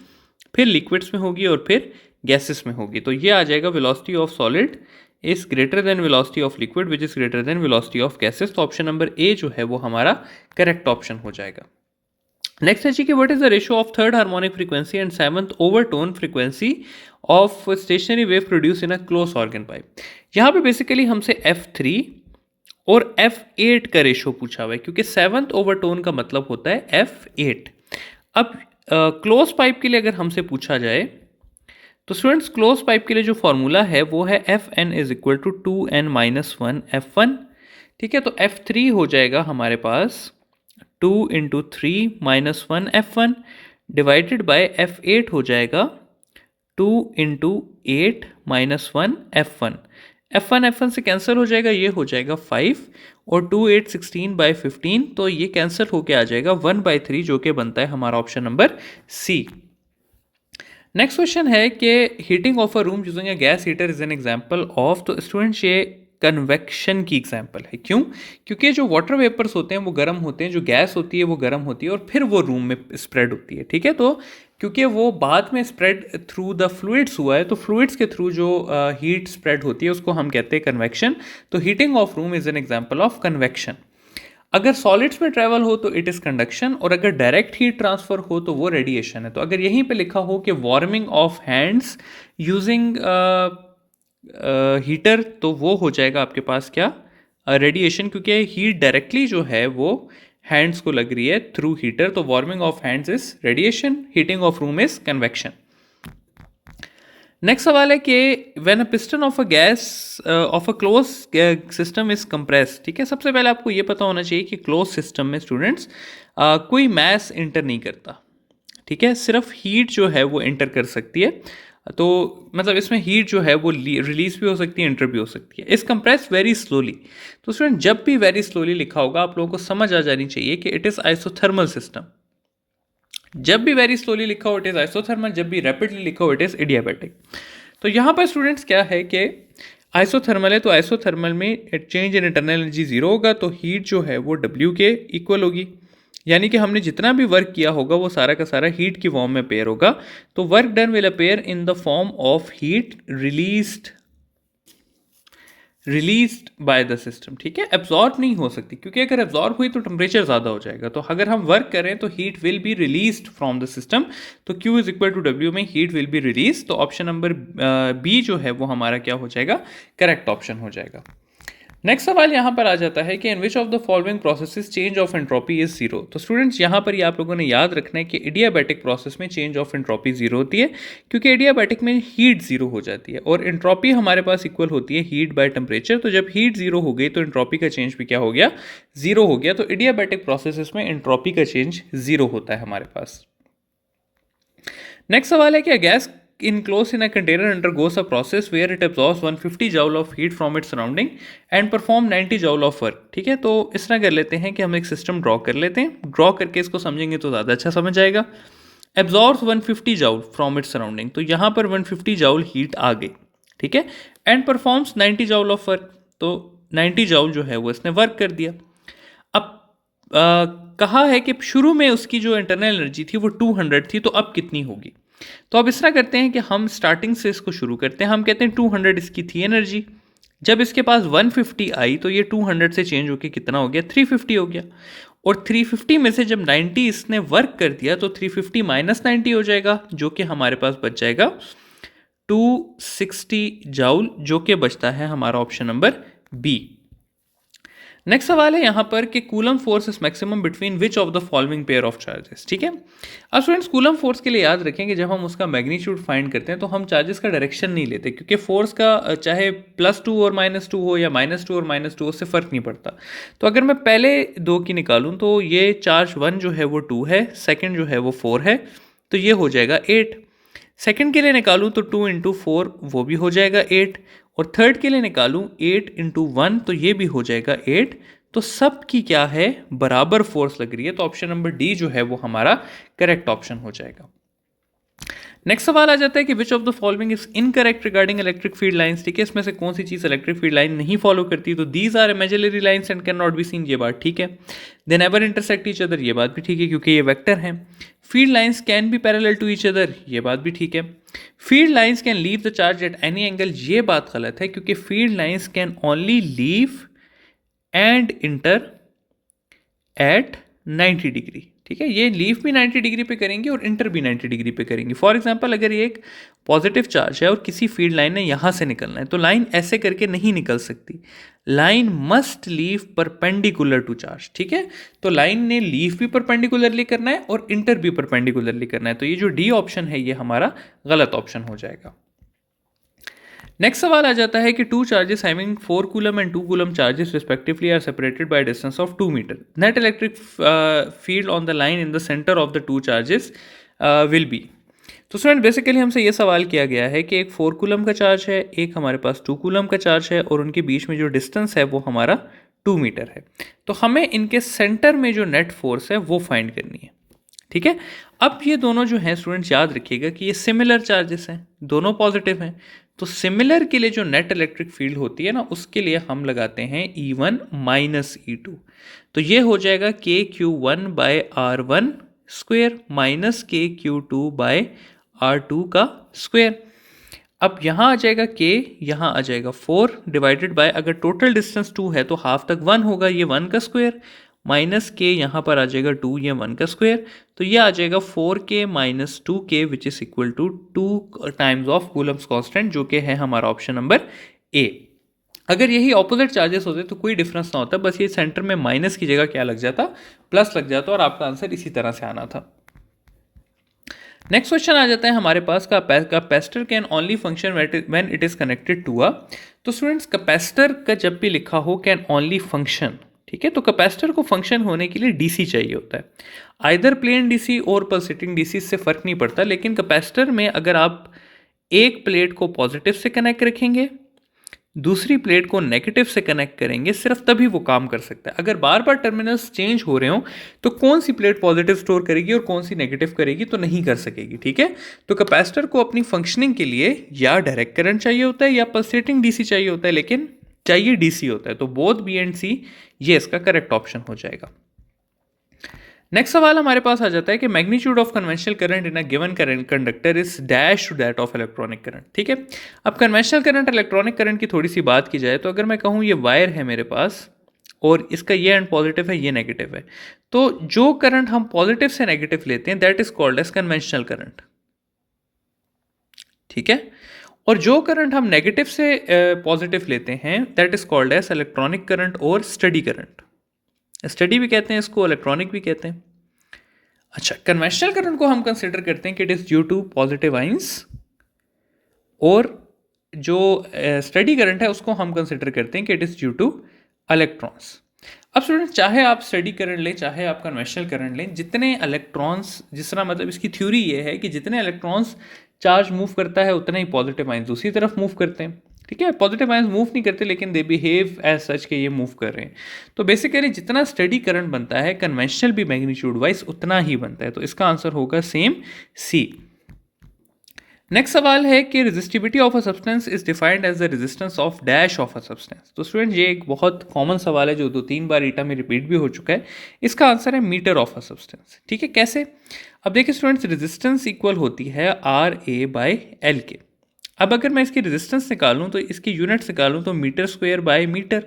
[SPEAKER 1] फिर लिक्विड्स में होगी, और फिर गैसेस में होगी। तो ये आ जाएगा velocity of solid is greater than velocity of liquid which is greater than velocity of gases. तो ऑप्शन नंबर ए जो है वो हमारा करेक्ट ऑप्शन हो जाएगा। नेक्स्ट है जी कि what is the ratio of third harmonic frequency and seventh overtone frequency of stationary wave produce in a close organ pipe. यहाँ पे बेसिकली हमसे F3 और F8 का रेशियो पूछा हुआ है, क्योंकि सेवंथ ओवरटोन का मतलब होता है F8। अब क्लोज पाइप के लिए अगर हमसे पूछा जाए तो स्टूडेंट्स क्लोज पाइप के लिए जो फॉर्मूला है वो है Fn is equal to 2n-1 F1। ठीक है, तो F3 हो जाएगा हमारे पास 2 into 3-1 F1 divided by F8 हो जाएगा 2 इंटू 8-1 F1। F1 से कैंसिल हो जाएगा, ये हो जाएगा 5 और 2 8 16/15, तो ये कैंसिल होके आ जाएगा 1/3 जो कि बनता है हमारा option number C. Next question है कि heating of a room using a gas heater is an example of. तो स्टूडेंट्स ये कन्वेक्शन की एग्जांपल है। क्यों? क्योंकि जो वाटर वेपर्स होते हैं वो गर्म होते हैं, जो गैस होती है वो गर्म होती है और फिर वो रूम में स्प्रेड होती है। ठीक है, तो क्योंकि वो बाद में स्प्रेड थ्रू द फ्लूइड्स हुआ है, तो फ्लूइड्स के थ्रू जो हीट स्प्रेड होती है उसको हम कहते हैं कन्वेक्शन। तो heating of room is an example of convection. अगर सॉलिड्स में ट्रैवल हो तो इट इज़ कंडक्शन, और अगर डायरेक्ट हीट ट्रांसफर हो तो वो रेडिएशन है। तो अगर यहीं पे लिखा हो कि warming of hands using heater, तो वो हो जाएगा आपके पास क्या, रेडिएशन, क्योंकि हीट डायरेक्टली जो है वो हैंड्स को लग रही है थ्रू हीटर। तो warming of hands is radiation, heating of room is convection. Next सवाल है कि when a piston of a gas of a close system is compress. ठीक है, सबसे पहले आपको ये पता होना चाहिए कि क्लोज सिस्टम में स्टूडेंट्स कोई मैस इंटर नहीं करता। ठीक है, सिर्फ हीट जो है वो इंटर कर सकती है। तो मतलब इसमें हीट जो है वो रिलीज भी हो सकती है, इंटर भी हो सकती है। इस कंप्रेस वेरी स्लोली। तो स्टूडेंट जब भी वेरी स्लोली लिखा होगा आप लोगों को समझ आ जानी चाहिए कि इट इज़ आइसोथर्मल सिस्टम। जब भी वेरी स्लोली लिखा हो इट इज आइसोथर्मल, जब भी रैपिडली लिखा हो इट इज इडियाबैटिक। तो यहाँ पर स्टूडेंट्स क्या है कि आइसोथर्मल है, तो आइसोथर्मल में change in internal energy zero होगा, तो हीट जो है वो W के इक्वल होगी। यानी कि हमने जितना भी वर्क किया होगा वो सारा का सारा हीट की फॉर्म में पेयर होगा। तो work done will appear in the form of heat released by the system. ठीक है, एब्जॉर्ब नहीं हो सकती, क्योंकि अगर एब्जॉर्ब हुई तो टेम्परेचर ज़्यादा हो जाएगा। तो अगर हम वर्क करें तो heat will be released from the system. तो Q is equal to W में हीट विल बी रिलीज। तो ऑप्शन नंबर बी जो है वो हमारा क्या हो जाएगा, करेक्ट ऑप्शन हो जाएगा। नेक्स्ट सवाल यहाँ पर आ जाता है कि in which of the following processes change of entropy is zero. तो स्टूडेंट्स यहाँ पर ये आप लोगों ने याद रखना है कि एडियाबैटिक प्रोसेस में चेंज ऑफ एंट्रोपी जीरो होती है, क्योंकि एडियाबैटिक में हीट जीरो हो जाती है और एंट्रोपी हमारे पास इक्वल होती है हीट बाय टेम्परेचर। तो जब हीट जीरो हो गई तो एंट्रोपी का चेंज भी क्या हो गया, जीरो हो गया। तो एडियाबैटिक प्रोसेस में एंट्रोपी का चेंज जीरो होता है हमारे पास। नेक्स्ट सवाल है कि gas enclosed in a container undergoes a process where it absorbs 150 joule of heat from its surrounding and perform 90 joule of work। ठीक है, तो इस तरह कर लेते हैं कि हम एक सिस्टम ड्रॉ कर लेते हैं। ड्रॉ करके इसको समझेंगे तो ज़्यादा अच्छा समझ आएगा। Absorbs 150 joule from its surrounding, तो यहाँ पर 150 joule हीट आ गई। ठीक है, and performs 90 joule of work, तो 90 joule जो है वो इसने वर्क कर दिया। अब कहा है कि शुरू में उसकी जो इंटरनल एनर्जी थी वो 200 थी, तो अब कितनी होगी। तो अब इस तरह करते हैं कि हम स्टार्टिंग से इसको शुरू करते हैं। हम कहते हैं 200 इसकी थी एनर्जी, जब इसके पास 150 आई तो ये 200 से चेंज होकर कितना हो गया, 350 हो गया। और 350 में से जब 90 इसने वर्क कर दिया तो 350 माइनस 90 हो जाएगा, जो कि हमारे पास बच जाएगा 260 जाउल, जो कि बचता है हमारा ऑप्शन नंबर बी। नेक्स्ट सवाल है यहाँ पर कि coulomb force is maximum between which of the following pair of charges. ठीक है, अब स्टूडेंट्स कूलम फोर्स के लिए याद रखें कि जब हम उसका मैग्नीट्यूड फाइंड करते हैं तो हम चार्जेस का डायरेक्शन नहीं लेते, क्योंकि फोर्स का चाहे +2 और -2 हो या -2 और -2, उससे फ़र्क नहीं पड़ता। तो अगर मैं पहले दो की निकालूँ तो ये चार्ज 1 जो है वो 2 है, सेकेंड जो है वो 4 है, तो ये हो जाएगा 8। सेकेंड के लिए निकालूँ तो 2 × 4 वो भी हो जाएगा 8, और थर्ड के लिए निकालूं 8 × 1 तो ये भी हो जाएगा 8। तो सब की क्या है, बराबर फोर्स लग रही है। तो ऑप्शन नंबर डी जो है वो हमारा करेक्ट ऑप्शन हो जाएगा। नेक्स्ट सवाल आ जाता है कि which of the following is incorrect regarding electric field lines. ठीक है, इसमें से कौन सी चीज इलेक्ट्रिक फील्ड लाइन नहीं फॉलो करती। तो these are imaginary lines and can not be seen, ये बात ठीक है। They never intersect each other, ये बात भी ठीक है क्योंकि ये वेक्टर हैं। Field lines can be parallel to each other, ये बात भी ठीक है। Field lines can leave the charge at any angle, ये बात गलत है क्योंकि field lines can only leave and enter at 90 degree. ठीक है, ये लीफ भी 90 डिग्री पे करेंगे और इंटर भी 90 डिग्री पे करेंगे। फॉर एग्जांपल अगर ये एक पॉजिटिव चार्ज है और किसी फील्ड लाइन ने यहाँ से निकलना है, तो लाइन ऐसे करके नहीं निकल सकती, line must leave perpendicular to charge. ठीक है, तो लाइन ने लीव भी परपेंडिकुलरली करना है और इंटर भी परपेंडिकुलरली करना है, तो ये जो डी ऑप्शन है ये हमारा गलत ऑप्शन हो जाएगा। नेक्स्ट सवाल आ जाता है कि two charges having 4 coulomb and 2 coulomb charges respectively are separated by distance of 2 metre. Net electric field on the line in the centre of the two charges will be. तो student basically हमसे ये सवाल किया गया है कि एक 4 coulomb का चार्ज है, एक हमारे पास 2 कूलम का चार्ज है और उनके बीच में जो डिस्टेंस है वो हमारा 2 मीटर है। तो हमें इनके सेंटर में जो नेट फोर्स है वो फाइंड करनी है। ठीक है, अब ये दोनों जो हैं स्टूडेंट्स याद रखिएगा कि ये सिमिलर चार्जेस हैं, दोनों पॉजिटिव हैं, तो सिमिलर के लिए जो नेट इलेक्ट्रिक फील्ड होती है ना, उसके लिए हम लगाते हैं E1 माइनस E2। तो ये हो जाएगा KQ1 bye R1 square minus KQ2 bye R2 का स्क्वेयर। अब यहाँ आ जाएगा K, यहाँ आ जाएगा 4 डिवाइडेड बाय, अगर टोटल डिस्टेंस 2 है तो हाफ तक 1 होगा, ये 1 का स्क्वेयर, माइनस K यहाँ पर आ जाएगा 2, ये 1 का स्क्वेयर, तो ये आ जाएगा 4K minus 2K which is equal to 2 times of coulomb's constant, जो कि है हमारा ऑप्शन नंबर ए। अगर यही ऑपोजिट चार्जेस होते तो कोई डिफरेंस ना होता, बस ये सेंटर में माइनस की जगह क्या लग जाता, प्लस लग जाता, और आपका आंसर इसी तरह से आना था। नेक्स्ट क्वेश्चन आ जाता है हमारे पास, capacitor can only function when it is connected to a. तो स्टूडेंट्स कैपेसिटर का जब भी लिखा हो कैन ओनली फंक्शन, ठीक है, तो कैपेसिटर को फंक्शन होने के लिए डीसी चाहिए होता है, आइदर प्लेन डीसी और पल्सेटिंग डीसी, इससे फर्क नहीं पड़ता। लेकिन कैपेसिटर में अगर आप एक प्लेट को पॉजिटिव से कनेक्ट रखेंगे, दूसरी प्लेट को नेगेटिव से कनेक्ट करेंगे, सिर्फ तभी वो काम कर सकता है। अगर बार बार टर्मिनल्स चेंज हो रहे हो तो कौन सी प्लेट पॉजिटिव स्टोर करेगी और कौन सी नेगेटिव करेगी, तो नहीं कर सकेगी। ठीक है, तो कैपेसिटर को अपनी फंक्शनिंग के लिए या डायरेक्ट करंट चाहिए होता है या पल्सेटिंग डीसी चाहिए होता है, लेकिन चाहिए डीसी होता है, तो बोथ बी एंड सी ये इसका करेक्ट ऑप्शन हो जाएगा। नेक्स्ट सवाल हमारे पास आ जाता है कि magnitude of conventional current in a given current conductor is dash to that of electronic current. ठीक है, अब कन्वेंशनल करंट इलेक्ट्रॉनिक करंट की थोड़ी सी बात की जाए तो अगर मैं कहूँ ये वायर है मेरे पास और इसका ये एंड पॉजिटिव है, ये नेगेटिव है, तो जो करंट हम पॉजिटिव से नेगेटिव लेते हैं that is called as conventional current. ठीक है, और जो करंट हम नेगेटिव से पॉजिटिव लेते हैं that is called as electronic current और स्टडी करंट। स्टडी भी कहते हैं इसको, इलेक्ट्रॉनिक भी कहते हैं। अच्छा, कन्वेंशनल करंट को हम कंसिडर करते हैं कि it is due to positive ions, और जो स्टडी करंट है उसको हम कंसिडर करते हैं कि it is due two electrons. अब स्टूडेंट चाहे आप स्टडी करंट लें चाहे आप कन्वेंशनल करंट लें, जितने इलेक्ट्रॉन्स, जिस तरह मतलब इसकी थ्योरी ये है कि जितने इलेक्ट्रॉन्स चार्ज मूव करता है उतना ही पॉजिटिव आइंस दूसरी तरफ मूव करते हैं। ठीक है, पॉजिटिव आइंस मूव नहीं करते लेकिन दे बिहेव एज सच के ये मूव कर रहे हैं। तो बेसिकली जितना स्टडी करंट बनता है कन्वेंशनल भी मैग्नीट्यूड वाइज उतना ही बनता है, तो इसका आंसर होगा सेम सी। नेक्स्ट सवाल है कि resistivity of a substance is defined as the resistance of dash of a substance. तो स्टूडेंट ये एक बहुत कॉमन सवाल है जो 2-3 बार ईटा में रिपीट भी हो चुका है। इसका आंसर है मीटर ऑफ अ सब्सटेंस। ठीक है, कैसे? अब देखिए स्टूडेंट्स, रेजिस्टेंस इक्वल होती है RA/L के। अब अगर मैं इसकी रेजिस्टेंस निकालूं तो इसकी यूनिट्स निकालूं तो मीटर स्क्वायर बाय मीटर,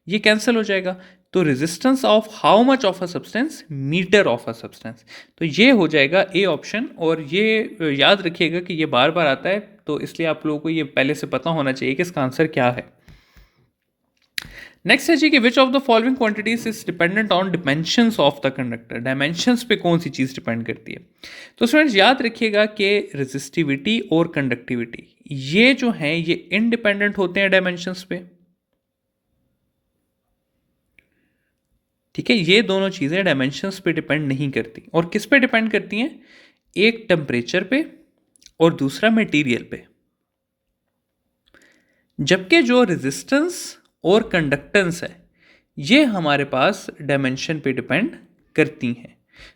[SPEAKER 1] ये कैंसिल हो जाएगा। तो resistance of how much of a substance, metre of a substance, तो ये हो जाएगा ए ऑप्शन। और ये याद रखिएगा कि ये बार बार आता है, तो इसलिए आप लोगों को ये पहले से पता होना चाहिए कि इसका आंसर क्या है। नेक्स्ट है जी कि which of the following quantities is dependent on dimensions of the conductor. Dimensions पे कौन सी चीज़ डिपेंड करती है? तो स्टूडेंट्स याद रखिएगा कि रेजिस्टिविटी और कंडक्टिविटी ये जो हैं ये इंडिपेंडेंट होते हैं डायमेंशंस पे। ठीक है, ये दोनों चीज़ें डायमेंशंस पे डिपेंड नहीं करती। और किस पे डिपेंड करती हैं? एक टेम्परेचर पे और दूसरा मटेरियल पे। जबकि जो रेजिस्टेंस और कंडक्टेंस है ये हमारे पास डायमेंशन पे डिपेंड करती हैं।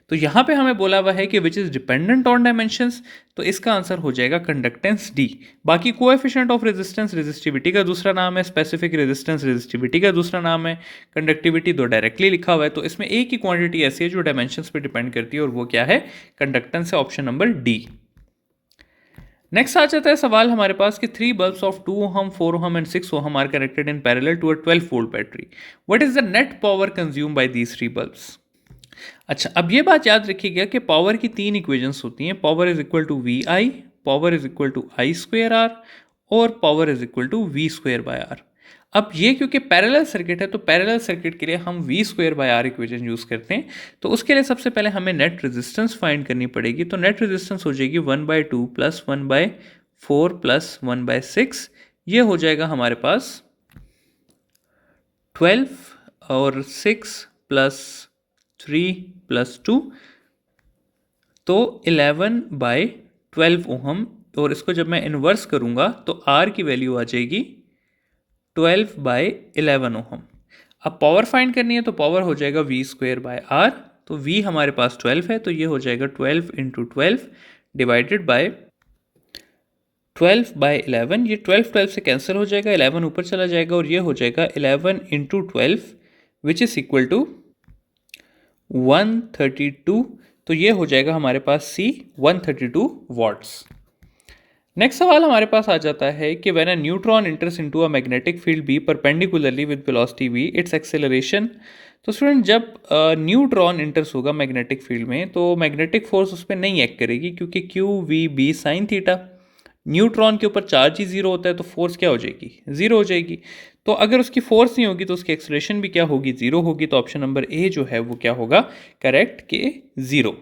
[SPEAKER 1] तो यहाँ पे हमें बोला हुआ है कि which is dependent on dimensions, तो इसका आंसर हो जाएगा कंडक्टेंस डी। बाकी कोएफिशिएंट ऑफ रेजिस्टेंस रेजिस्टिविटी का दूसरा नाम है, स्पेसिफिक रेजिस्टेंस रेजिस्टिविटी का दूसरा नाम है, कंडक्टिविटी दो डायरेक्टली लिखा हुआ है। तो इसमें एक ही क्वांटिटी ऐसी है जो डायमेंशंस पे डिपेंड करती है और वो क्या है? कंडक्टेंस है, ऑप्शन नंबर डी। नेक्स्ट आ जाता है सवाल हमारे पास कि 3 bulbs of 2 ohm, 4 ohm and 6 ohm are connected in parallel to a 12 volt battery. What is the net power consumed by these 3 bulbs? अच्छा, अब ये बात याद रखिएगा कि पावर की तीन इक्वेशंस होती हैं, power is equal to V I, power is equal to I square R और power is equal to V square by R. अब ये क्योंकि पैरेलल सर्किट है तो पैरेलल सर्किट के लिए हम V square by R equation use करते हैं। तो उसके लिए सबसे पहले हमें नेट रेजिस्टेंस फाइंड करनी पड़ेगी। तो नेट रेजिस्टेंस हो जाएगी 1/2 प्लस 1/4 प्लस 1/6। ये हो जाएगा हमारे पास 12 और 6 प्लस 3 प्लस 2, तो 11/12 ओहम। और इसको जब मैं इन्वर्स करूंगा तो R की वैल्यू आ जाएगी 12/11 ओहम। अब पावर फाइंड करनी है तो पावर हो जाएगा वी स्क्वेयर बाय आर। तो V हमारे पास 12 है तो ये हो जाएगा 12 इंटू 12 डिवाइडेड बाय 12/11। ये 12 से कैंसिल हो जाएगा, 11 ऊपर चला जाएगा और ये हो जाएगा 11 into 12 which is equal to 132। तो ये हो जाएगा हमारे पास C 132 वॉट्स। नेक्स्ट सवाल हमारे पास आ जाता है कि when a neutron enters into a magnetic field B perpendicularly with velocity v its acceleration. तो स्टूडेंट जब न्यूट्रॉन इंटर्स होगा मैग्नेटिक फील्ड में तो मैग्नेटिक फोर्स उस पर नहीं एक्ट करेगी क्योंकि Q V B sine theta. Neutron के ऊपर चार्ज ही जीरो होता है तो फोर्स क्या हो जाएगी, जीरो हो जाएगी। तो अगर उसकी फोर्स नहीं होगी तो उसकी एक्सेलरेशन भी क्या होगी, जीरो होगी। तो ऑप्शन नंबर ए जो है वो क्या होगा करेक्ट, के जीरो।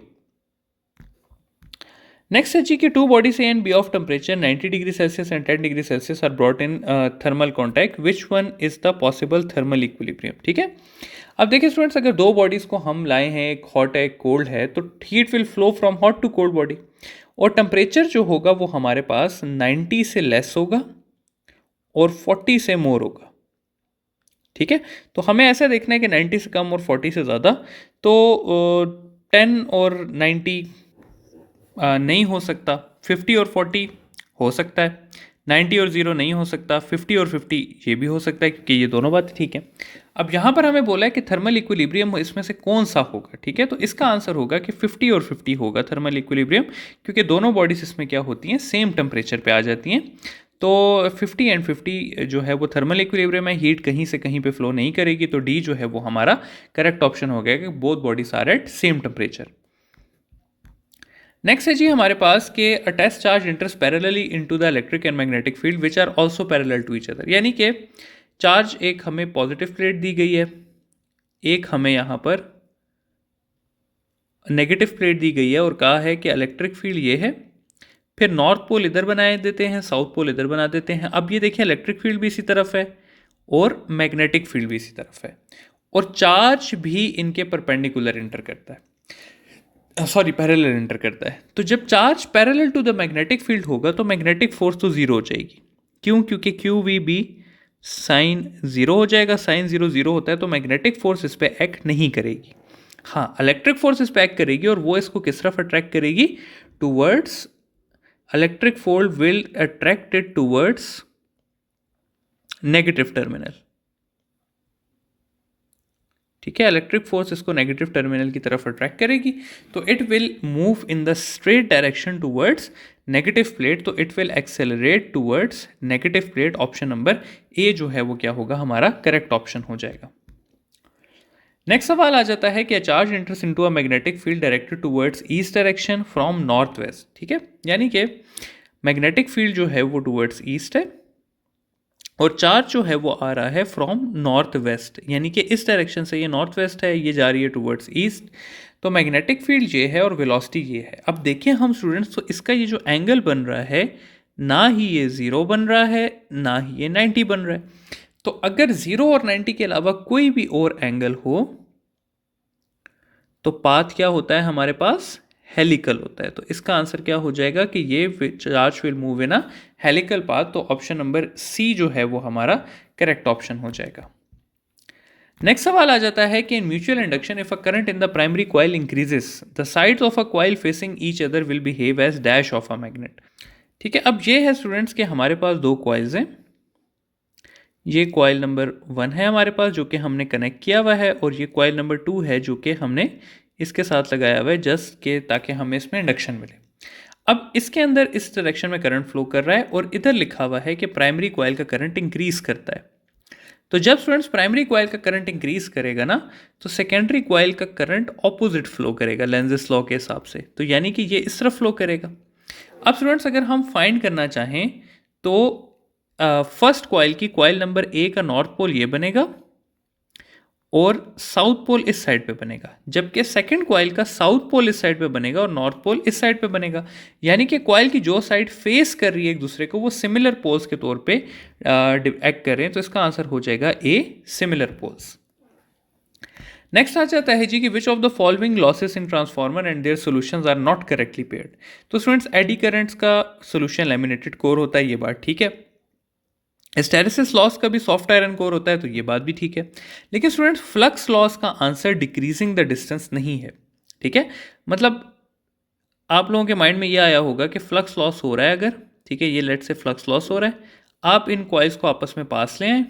[SPEAKER 1] नेक्स्ट है जी कि two bodies A and B of temperature 90 degree Celsius and 10 degree Celsius are brought in thermal contact, which one is the possible thermal equilibrium. ठीक है, अब देखिए स्टूडेंट्स, अगर दो बॉडीज को हम लाए हैं, एक हॉट है एक कोल्ड है, तो heat will flow from hot to cold body और टेम्परेचर जो होगा वो हमारे पास 90 से लेस होगा और 40 से मोर होगा। ठीक है, तो हमें ऐसा देखना है कि 90 से कम और 40 से ज़्यादा। तो 10 और 90 नहीं हो सकता, 50 और 40 हो सकता है, 90 और 0 नहीं हो सकता, 50 और 50 ये भी हो सकता है क्योंकि ये दोनों बातें ठीक है। अब यहाँ पर हमें बोला है कि थर्मल इक्विलिब्रियम इसमें से कौन सा होगा। ठीक है, तो इसका आंसर होगा कि 50 और 50 होगा थर्मल इक्विलिब्रियम, क्योंकि दोनों बॉडीज इसमें क्या होती हैं, सेम टेम्परेचर पे आ जाती हैं। तो 50 एंड 50 जो है वो थर्मल इक्विलिब्रियम है, हीट कहीं से कहीं पे फ्लो नहीं करेगी। तो डी जो है वो हमारा करेक्ट ऑप्शन हो गया कि both bodies are at same temperature. Next है जी हमारे पास कि a test charge enters parallelly into the electric and magnetic field which are also parallel to each other. यानी कि चार्ज एक हमें पॉजिटिव प्लेट दी गई है, एक हमें यहाँ पर नेगेटिव प्लेट दी गई है और कहा है कि इलेक्ट्रिक फील्ड ये है, फिर नॉर्थ पोल इधर बनाए देते हैं, साउथ पोल इधर बना देते हैं। अब ये देखिए इलेक्ट्रिक फील्ड भी इसी तरफ है और मैग्नेटिक फील्ड भी इसी तरफ है और चार्ज भी इनके परपेंडिकुलर इंटर करता है, सॉरी पैरेलल इंटर करता है। तो जब charge parallel to the magnetic field होगा तो मैग्नेटिक फोर्स तो जीरो हो जाएगी। क्यों, क्योंकि Q V B sine zero हो जाएगा, साइन जीरो जीरो होता है तो मैग्नेटिक फोर्स इस पर एक्ट नहीं करेगी। हाँ, इलेक्ट्रिक फोर्स इस पर एक्ट करेगी और वो इसको किस तरफ अट्रैक्ट करेगी, towards, electric force will attract it towards negative terminal. ठीक है, इलेक्ट्रिक फोर्स इसको नेगेटिव टर्मिनल की तरफ अट्रैक्ट करेगी तो it will move in the straight direction towards negative plate, तो it will accelerate towards negative plate. Option number A जो है वो क्या होगा हमारा करेक्ट ऑप्शन हो जाएगा। नेक्स्ट सवाल आ जाता है कि a charge enters into a magnetic field directed towards east direction from north west. ठीक है, यानी कि मैग्नेटिक फील्ड जो है वो टूवर्ड्स ईस्ट है और चार्ज जो है वो आ रहा है फ्रॉम नॉर्थ वेस्ट, यानी कि इस डायरेक्शन से ये नॉर्थ वेस्ट है, ये जा रही है टुवर्ड्स ईस्ट। तो मैग्नेटिक फील्ड ये है और वेलोसिटी ये है। अब देखिए हम स्टूडेंट्स, तो इसका ये जो एंगल बन रहा है, ना ही ये 0 बन रहा है ना ही ये 90 बन रहा है। तो अगर 0 और 90 के अलावा कोई भी और एंगल हो तो पाथ क्या होता है हमारे पास, हेलिकल होता है। तो इसका आंसर क्या हो जाएगा कि ये charge will move in a helical path. तो ऑप्शन नंबर सी जो है वो हमारा करेक्ट ऑप्शन हो जाएगा। नेक्स्ट सवाल आ जाता है कि in mutual induction if a current in the primary coil increases the sides of a coil facing each other will behave as dash of a magnet. ठीक है, अब ये है स्टूडेंट्स के हमारे पास दो कॉइल्स हैं। ये कॉइल नंबर 1 है हमारे पास जो कि हमने कनेक्ट किया हुआ है और ये कॉइल नंबर 2 है जो कि हमने इसके साथ लगाया हुआ है जस्ट के ताकि हमें इसमें इंडक्शन मिले। अब इसके अंदर इस डायरेक्शन में करंट फ्लो कर रहा है और इधर लिखा हुआ है कि प्राइमरी कॉइल का करंट इंक्रीज करता है। तो जब स्टूडेंट्स प्राइमरी कॉइल का करंट इंक्रीज करेगा ना, तो सेकेंडरी कॉइल का करंट ऑपोजिट फ्लो करेगा लेंजिस लॉ के हिसाब से, तो यानी कि ये इस तरफ फ्लो करेगा। अब स्टूडेंट्स अगर हम फाइंड करना चाहें तो फर्स्ट कॉइल की कॉइल नंबर ए का नॉर्थ पोल ये बनेगा और साउथ पोल इस साइड पे बनेगा, जबकि सेकंड कॉइल का साउथ पोल इस साइड पे बनेगा और नॉर्थ पोल इस साइड पे बनेगा। यानी कि कॉइल की जो साइड फेस कर रही है एक दूसरे को वो सिमिलर पोल्स के तौर पे एक्ट कर रहे हैं, तो इसका आंसर हो जाएगा ए, सिमिलर पोल्स। नेक्स्ट आ जाता है जी कि which of the following losses in transformer and their solutions are not correctly paired. तो स्टूडेंट्स एडी करंट्स का सॉल्यूशन लैमिनेटेड कोर होता है, ये बात ठीक है। हिस्टैरिसीस लॉस का भी सॉफ्ट आयरन कोर होता है, तो ये बात भी ठीक है। लेकिन स्टूडेंट्स फ्लक्स लॉस का आंसर डिक्रीजिंग द डिस्टेंस नहीं है, ठीक है। मतलब आप लोगों के माइंड में ये आया होगा कि फ्लक्स लॉस हो रहा है अगर, ठीक है, ये लेट से फ्लक्स लॉस हो रहा है, आप इन कॉइल्स को आपस में पास ले आए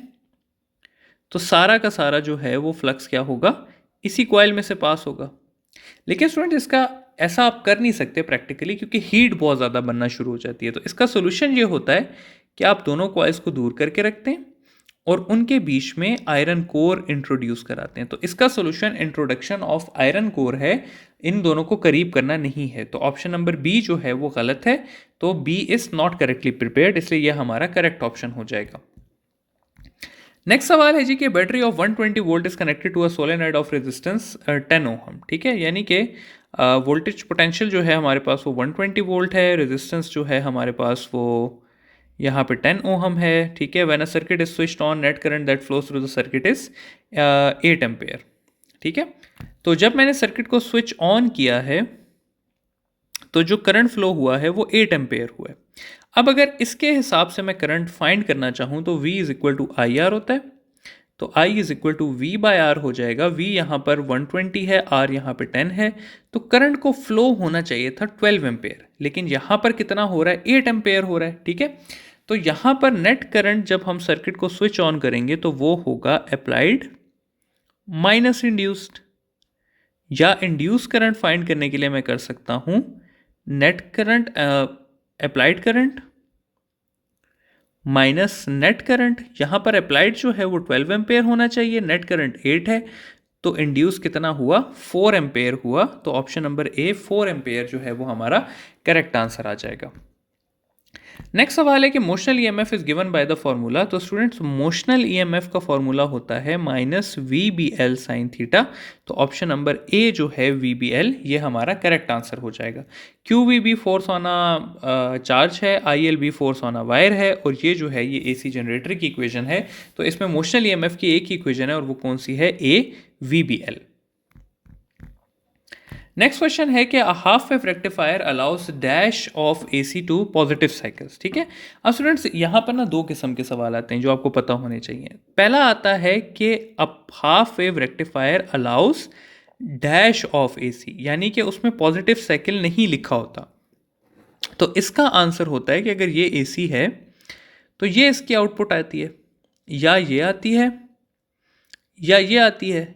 [SPEAKER 1] तो सारा का सारा जो है वो फ्लक्स क्या होगा, इसी कॉइल में से पास होगा। लेकिन स्टूडेंट इसका ऐसा आप कर नहीं सकते प्रैक्टिकली, क्योंकि हीट बहुत ज़्यादा बनना शुरू हो जाती है। तो इसका सोल्यूशन ये होता है कि आप दोनों कॉइल्स को दूर करके रखते हैं और उनके बीच में आयरन कोर इंट्रोड्यूस कराते हैं। तो इसका solution introduction of iron core है, इन दोनों को करीब करना नहीं है। तो ऑप्शन नंबर बी जो है वो गलत है, तो B is not correctly prepared, इसलिए यह हमारा करेक्ट ऑप्शन हो जाएगा। नेक्स्ट सवाल है जी कि battery of 120 volt is connected to a solenoid of resistance 10 ohm, ठीक है। यानी कि वोल्टेज पोटेंशियल जो है हमारे पास वो 120 वोल्ट है, रेजिस्टेंस जो है हमारे पास वो यहाँ पे 10 ओहम है, ठीक है। When a circuit is switched on, net current that flows through the circuit is 8 ampere, ठीक है। तो जब मैंने सर्किट को स्विच ऑन किया है तो जो करंट फ्लो हुआ है वो 8 एम्पेयर हुआ है। अब अगर इसके हिसाब से मैं करंट फाइंड करना चाहूँ तो V is equal to I R होता है, तो I is equal to V by R हो जाएगा। V यहाँ पर 120 है, R यहाँ पे 10 है, तो करंट को फ्लो होना चाहिए था 12 एम्पेयर, लेकिन यहाँ पर कितना हो रहा है, 8 एम्पेयर हो रहा है, ठीक है। तो यहाँ पर नेट करंट जब हम सर्किट को स्विच ऑन करेंगे तो वो होगा अप्लाइड माइनस इंड्यूस्ड, या इंड्यूस करंट फाइंड करने के लिए मैं कर सकता हूँ net current applied current minus net current. यहाँ पर अप्लाइड जो है वो 12 एम्पेयर होना चाहिए, नेट करंट 8 है, तो इंड्यूस कितना हुआ, 4 एम्पेयर हुआ। तो ऑप्शन नंबर ए 4 एम्पेयर जो है वो हमारा करेक्ट आंसर आ जाएगा। नेक्स्ट सवाल है कि motional EMF is given by the formula. तो स्टूडेंट्स मोशनल ईएमएफ का फॉर्मूला होता है minus V B L sine theta, तो ऑप्शन नंबर ए जो है वी बी एल ये हमारा करेक्ट आंसर हो जाएगा। Q V B force on a charge है, I L B force on a wire है, और ये जो है ये एसी जनरेटर की इक्वेशन है। तो इसमें मोशनल ईएमएफ की एक ही इक्वेशन है और वो कौन सी है, A V B L. Next question है कि half wave rectifier allows dash of AC to positive cycles, ठीक है। अब स्टूडेंट्स यहाँ पर ना दो किस्म के सवाल आते हैं जो आपको पता होने चाहिए। पहला आता है कि अब half wave rectifier allows dash of AC, यानी कि उसमें पॉजिटिव साइकिल नहीं लिखा होता। तो इसका आंसर होता है कि अगर ये एसी है तो ये इसकी आउटपुट आती है, या ये आती है, या ये आती है,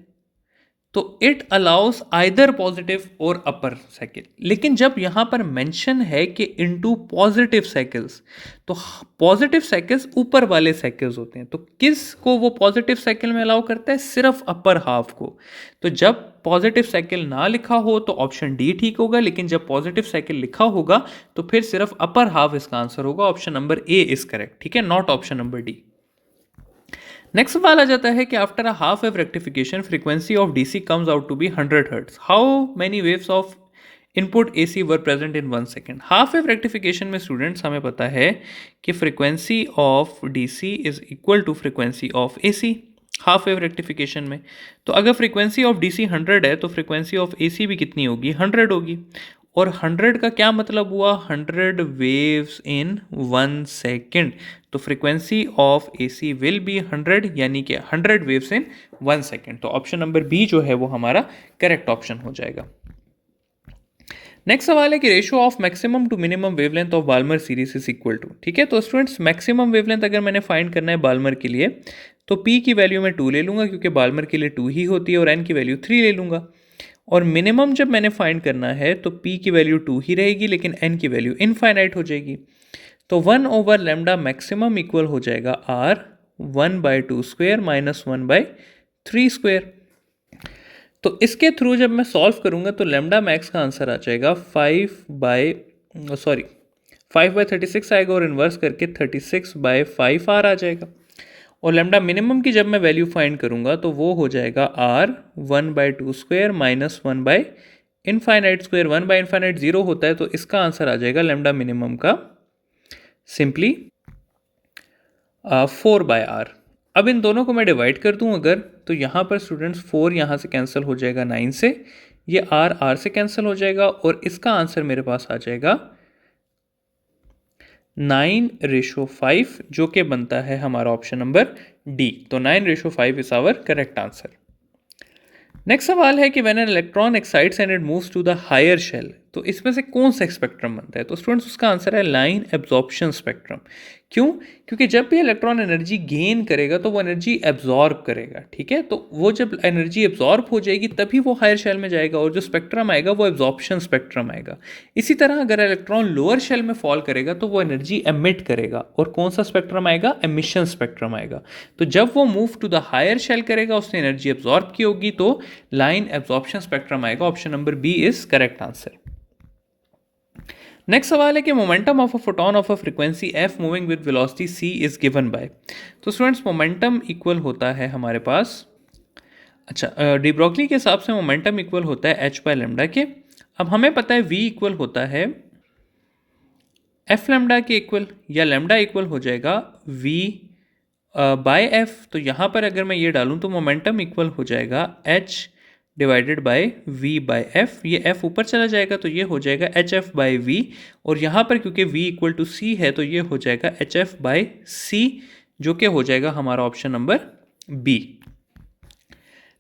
[SPEAKER 1] तो इट अलाउस आइदर पॉजिटिव और अपर साइकिल। लेकिन जब यहाँ पर मेंशन है कि इनटू पॉजिटिव साइकिल्स, तो पॉजिटिव साइकिल्स ऊपर वाले साइकिल्स होते हैं, तो किस को वो पॉजिटिव साइकिल में अलाउ करता है, सिर्फ अपर हाफ को। तो जब पॉजिटिव साइकिल ना लिखा हो तो ऑप्शन डी ठीक होगा, लेकिन जब पॉजिटिव साइकिल लिखा होगा तो फिर सिर्फ अपर हाफ इसका आंसर होगा। Option number A is correct, ठीक है, not option number D. Next सवाल आ जाता है कि after a half wave rectification frequency of DC comes out to be 100 hertz, how many waves of input AC were present in 1 second. Half wave rectification में students हमें पता है कि frequency of DC is equal to frequency of AC half wave rectification में। तो अगर frequency of DC 100 है तो फ्रीक्वेंसी ऑफ एसी भी कितनी होगी, 100 होगी। और 100 का क्या मतलब हुआ, 100 वेव्स इन 1 सेकेंड। तो frequency of AC will be 100, यानी कि 100 वेव्स इन 1 सेकेंड। तो ऑप्शन नंबर बी जो है वो हमारा करेक्ट ऑप्शन हो जाएगा। नेक्स्ट सवाल है कि ratio of maximum to minimum wavelength of Balmer series is equal to, ठीक है। तो स्टूडेंट्स मैक्सिमम वेवलेंथ अगर मैंने फाइंड करना है बाल्मर के लिए तो पी की वैल्यू मैं 2 ले लूँगा, क्योंकि बाल्मर के लिए 2 ही होती है, और एन की वैल्यू 3 ले लूँगा। और मिनिमम जब मैंने फाइंड करना है तो P की वैल्यू 2 ही रहेगी, लेकिन N की वैल्यू इनफाइनाइट हो जाएगी। तो 1/λ मैक्सिमम इक्वल हो जाएगा R 1/2 माइनस 1/3। तो इसके थ्रू जब मैं सॉल्व करूंगा तो लेमडा मैक्स का आंसर आ जाएगा 5/36 आएगा और इन्वर्स करके 36/5 आ जाएगा। और लेमडा मिनिमम की जब मैं वैल्यू फाइंड करूंगा तो वो हो जाएगा आर 1/2 माइनस 1/इनफाइनाइट 1/इनफाइनाइट 0 होता है, तो इसका आंसर आ जाएगा लेमडा मिनिमम का सिंपली 4/r। अब इन दोनों को मैं डिवाइड कर दूं अगर, तो यहाँ पर स्टूडेंट्स 4 यहाँ से कैंसिल हो जाएगा 9 से, ये r से कैंसिल हो जाएगा और इसका आंसर मेरे पास आ जाएगा 9:5, जो कि बनता है हमारा ऑप्शन नंबर डी। तो 9:5 is our correct answer. Next सवाल है कि when an electron excites and it moves to the higher shell, तो इसमें से कौन सा स्पेक्ट्रम बनता है? तो स्टूडेंट्स उसका आंसर है लाइन एब्जॉर्प्शन स्पेक्ट्रम। क्यों? क्योंकि जब भी इलेक्ट्रॉन एनर्जी गेन करेगा तो वो एनर्जी एब्जॉर्ब करेगा, ठीक है। तो वो जब एनर्जी एब्जॉर्ब हो जाएगी तभी वो हायर शेल में जाएगा और जो स्पेक्ट्रम आएगा वो एब्जॉर्प्शन स्पेक्ट्रम आएगा। इसी तरह अगर इलेक्ट्रॉन लोअर शेल में फॉल करेगा तो वो एनर्जी एमिट करेगा और कौन सा स्पेक्ट्रम आएगा? एमिशन स्पेक्ट्रम आएगा। तो जब वो move to the higher shell करेगा, उसने एनर्जी एब्जॉर्ब की होगी, तो लाइन एब्जॉर्प्शन स्पेक्ट्रम आएगा। Option number B is correct answer. Next सवाल है कि momentum of a photon of a frequency f moving with velocity c is given by. तो स्टूडेंट्स मोमेंटम इक्वल होता है हमारे पास, अच्छा डी ब्रोगली के हिसाब से मोमेंटम इक्वल होता है h बाय लेमडा के। अब हमें पता है v इक्वल होता है f लेमडा के इक्वल, या लेमडा इक्वल हो जाएगा v बाय f। तो यहाँ पर अगर मैं ये डालूँ तो मोमेंटम इक्वल हो जाएगा h divided by v by f। ये f ऊपर चला जाएगा तो ये हो जाएगा hf बाय v, और यहाँ पर क्योंकि v इक्वल टू c है तो ये हो जाएगा hf बाय c, जो कि हो जाएगा हमारा ऑप्शन नंबर b।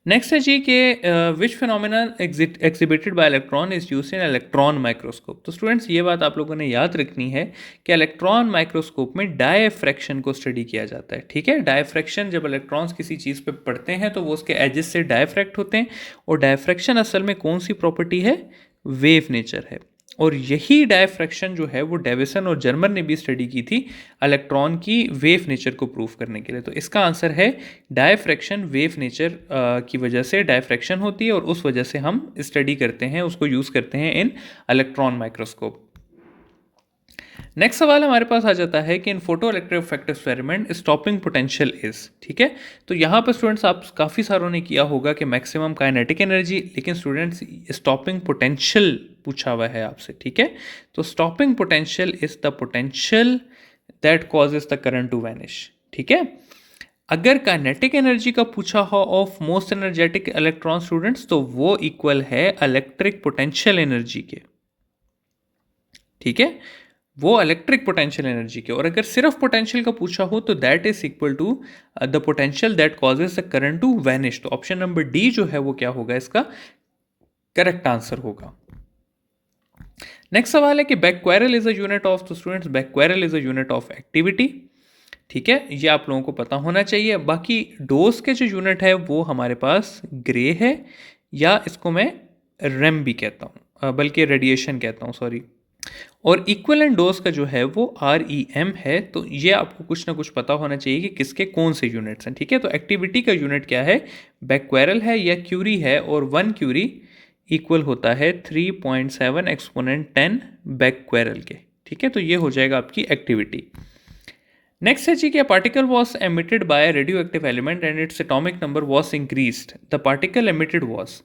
[SPEAKER 1] नेक्स्ट है जी कि which phenomenon exhibited by electron is used in electron microscope. तो स्टूडेंट्स ये बात आप लोगों ने याद रखनी है कि इलेक्ट्रॉन माइक्रोस्कोप में डायफ्रैक्शन को स्टडी किया जाता है, ठीक है। डायफ्रैक्शन, जब इलेक्ट्रॉन्स किसी चीज़ पे पड़ते हैं तो वो उसके एजेस से डायफ्रैक्ट होते हैं, और डायफ्रैक्शन असल में कौन सी प्रॉपर्टी है? वेव नेचर है। और यही डायफ्रैक्शन जो है वो डेविसन और जर्मन ने भी स्टडी की थी इलेक्ट्रॉन की वेव नेचर को प्रूव करने के लिए। तो इसका आंसर है डायफ्रैक्शन। वेव नेचर की वजह से डायफ्रैक्शन होती है और उस वजह से हम स्टडी करते हैं, उसको यूज़ करते हैं इन इलेक्ट्रॉन माइक्रोस्कोप। नेक्स्ट सवाल हमारे पास आ जाता है कि in photo electric effect experiment stopping potential is, ठीक है। तो यहाँ पर स्टूडेंट्स आप काफ़ी सारों ने किया होगा कि मैक्सिमम काइनेटिक एनर्जी, लेकिन स्टूडेंट्स स्टॉपिंग पोटेंशियल पूछा हुआ है आपसे, ठीक है। तो stopping potential is the potential that causes the current to vanish, ठीक है। अगर काइनेटिक एनर्जी का पूछा हो of most energetic electron students, तो वो इक्वल है इलेक्ट्रिक पोटेंशियल एनर्जी के, ठीक है, वो इलेक्ट्रिक पोटेंशियल एनर्जी के। और अगर सिर्फ पोटेंशियल का पूछा हो तो that is equal to the potential that causes the current to vanish. तो ऑप्शन नंबर डी जो है वो क्या होगा? इसका करेक्ट आंसर होगा। नेक्स्ट सवाल है कि becquerel is a unit of, तो students becquerel is a unit of activity, ठीक है, ये आप लोगों को पता होना चाहिए। बाकी डोज के जो यूनिट है वो हमारे पास ग्रे है, या इसको मैं रेम भी कहता हूँ, बल्कि रेडिएशन कहता हूँ, सॉरी। और इक्विवेलेंट डोज का जो है वो REM है। तो ये आपको कुछ ना कुछ पता होना चाहिए कि किसके कौन से यूनिट्स हैं, ठीक है। तो एक्टिविटी का यूनिट क्या है? बैक्वेरल है या क्यूरी है, और 1 क्यूरी इक्वल होता है 3.7 एक्सपोनेंट 10 बैक्वेरल के, ठीक है। तो ये हो जाएगा आपकी एक्टिविटी। नेक्स्ट है जी कि particle was emitted by radio active element and its atomic number was increased, the particle emitted was.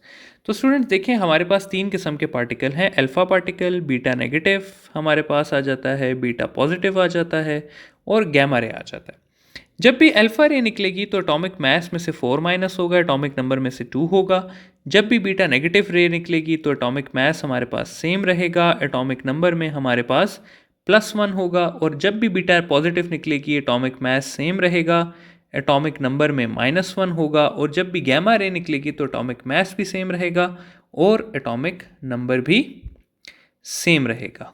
[SPEAKER 1] तो स्टूडेंट्स देखिए हमारे पास 3 किस्म के पार्टिकल हैं, अल्फा पार्टिकल, बीटा नेगेटिव हमारे पास आ जाता है, बीटा पॉजिटिव आ जाता है, और गैमा रे आ जाता है। जब भी अल्फा रे निकलेगी तो एटॉमिक मास में से 4 माइनस होगा, एटॉमिक नंबर में से 2 होगा। जब भी बीटा नेगेटिव रे निकलेगी तो एटॉमिक मास हमारे पास सेम रहेगा, एटॉमिक नंबर में हमारे पास +1 होगा। और जब भी बीटा पॉजिटिव निकलेगी एटॉमिक मास सेम रहेगा, एटॉमिक नंबर में -1 होगा। और जब भी गैमा रे निकलेगी तो एटॉमिक मास भी सेम रहेगा और एटॉमिक नंबर भी सेम रहेगा।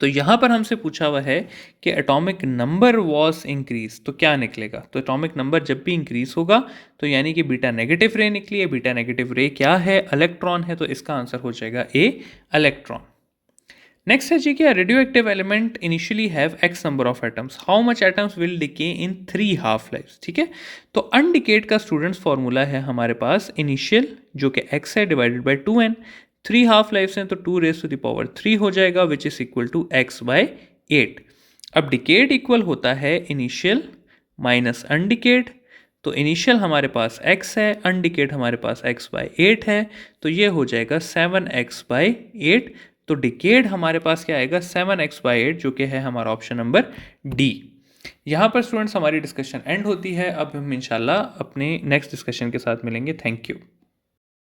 [SPEAKER 1] तो यहाँ पर हमसे पूछा हुआ है कि एटॉमिक नंबर वॉज इंक्रीज, तो क्या निकलेगा? तो एटॉमिक नंबर जब भी इंक्रीज होगा तो यानी कि बीटा नेगेटिव रे निकली है। बीटा नेगेटिव रे क्या है? इलेक्ट्रॉन है, तो इसका आंसर हो जाएगा ए, इलेक्ट्रॉन। नेक्स्ट है जी कि radioactive element initially have X number of atoms, how much atoms will decay in 3 half lives. ठीक है, तो अनडिकेड का स्टूडेंट्स फॉर्मूला है हमारे पास इनिशियल जो कि x है divided by 2n, 3 half lives हैं तो 2⁻³ हो जाएगा विच इज इक्वल टू x/8। अब डिकेड इक्वल होता है इनिशियल माइनस अनडिकेड, तो इनिशियल हमारे पास x है, अनडिकेड हमारे पास x/8 है, तो ये हो जाएगा 7x/8। तो डिकेड हमारे पास क्या आएगा 7x/8 जो कि है हमारा ऑप्शन नंबर डी। यहाँ पर स्टूडेंट्स हमारी डिस्कशन एंड होती है। अब हम इंशाल्लाह अपने नेक्स्ट डिस्कशन के साथ मिलेंगे। Thank you.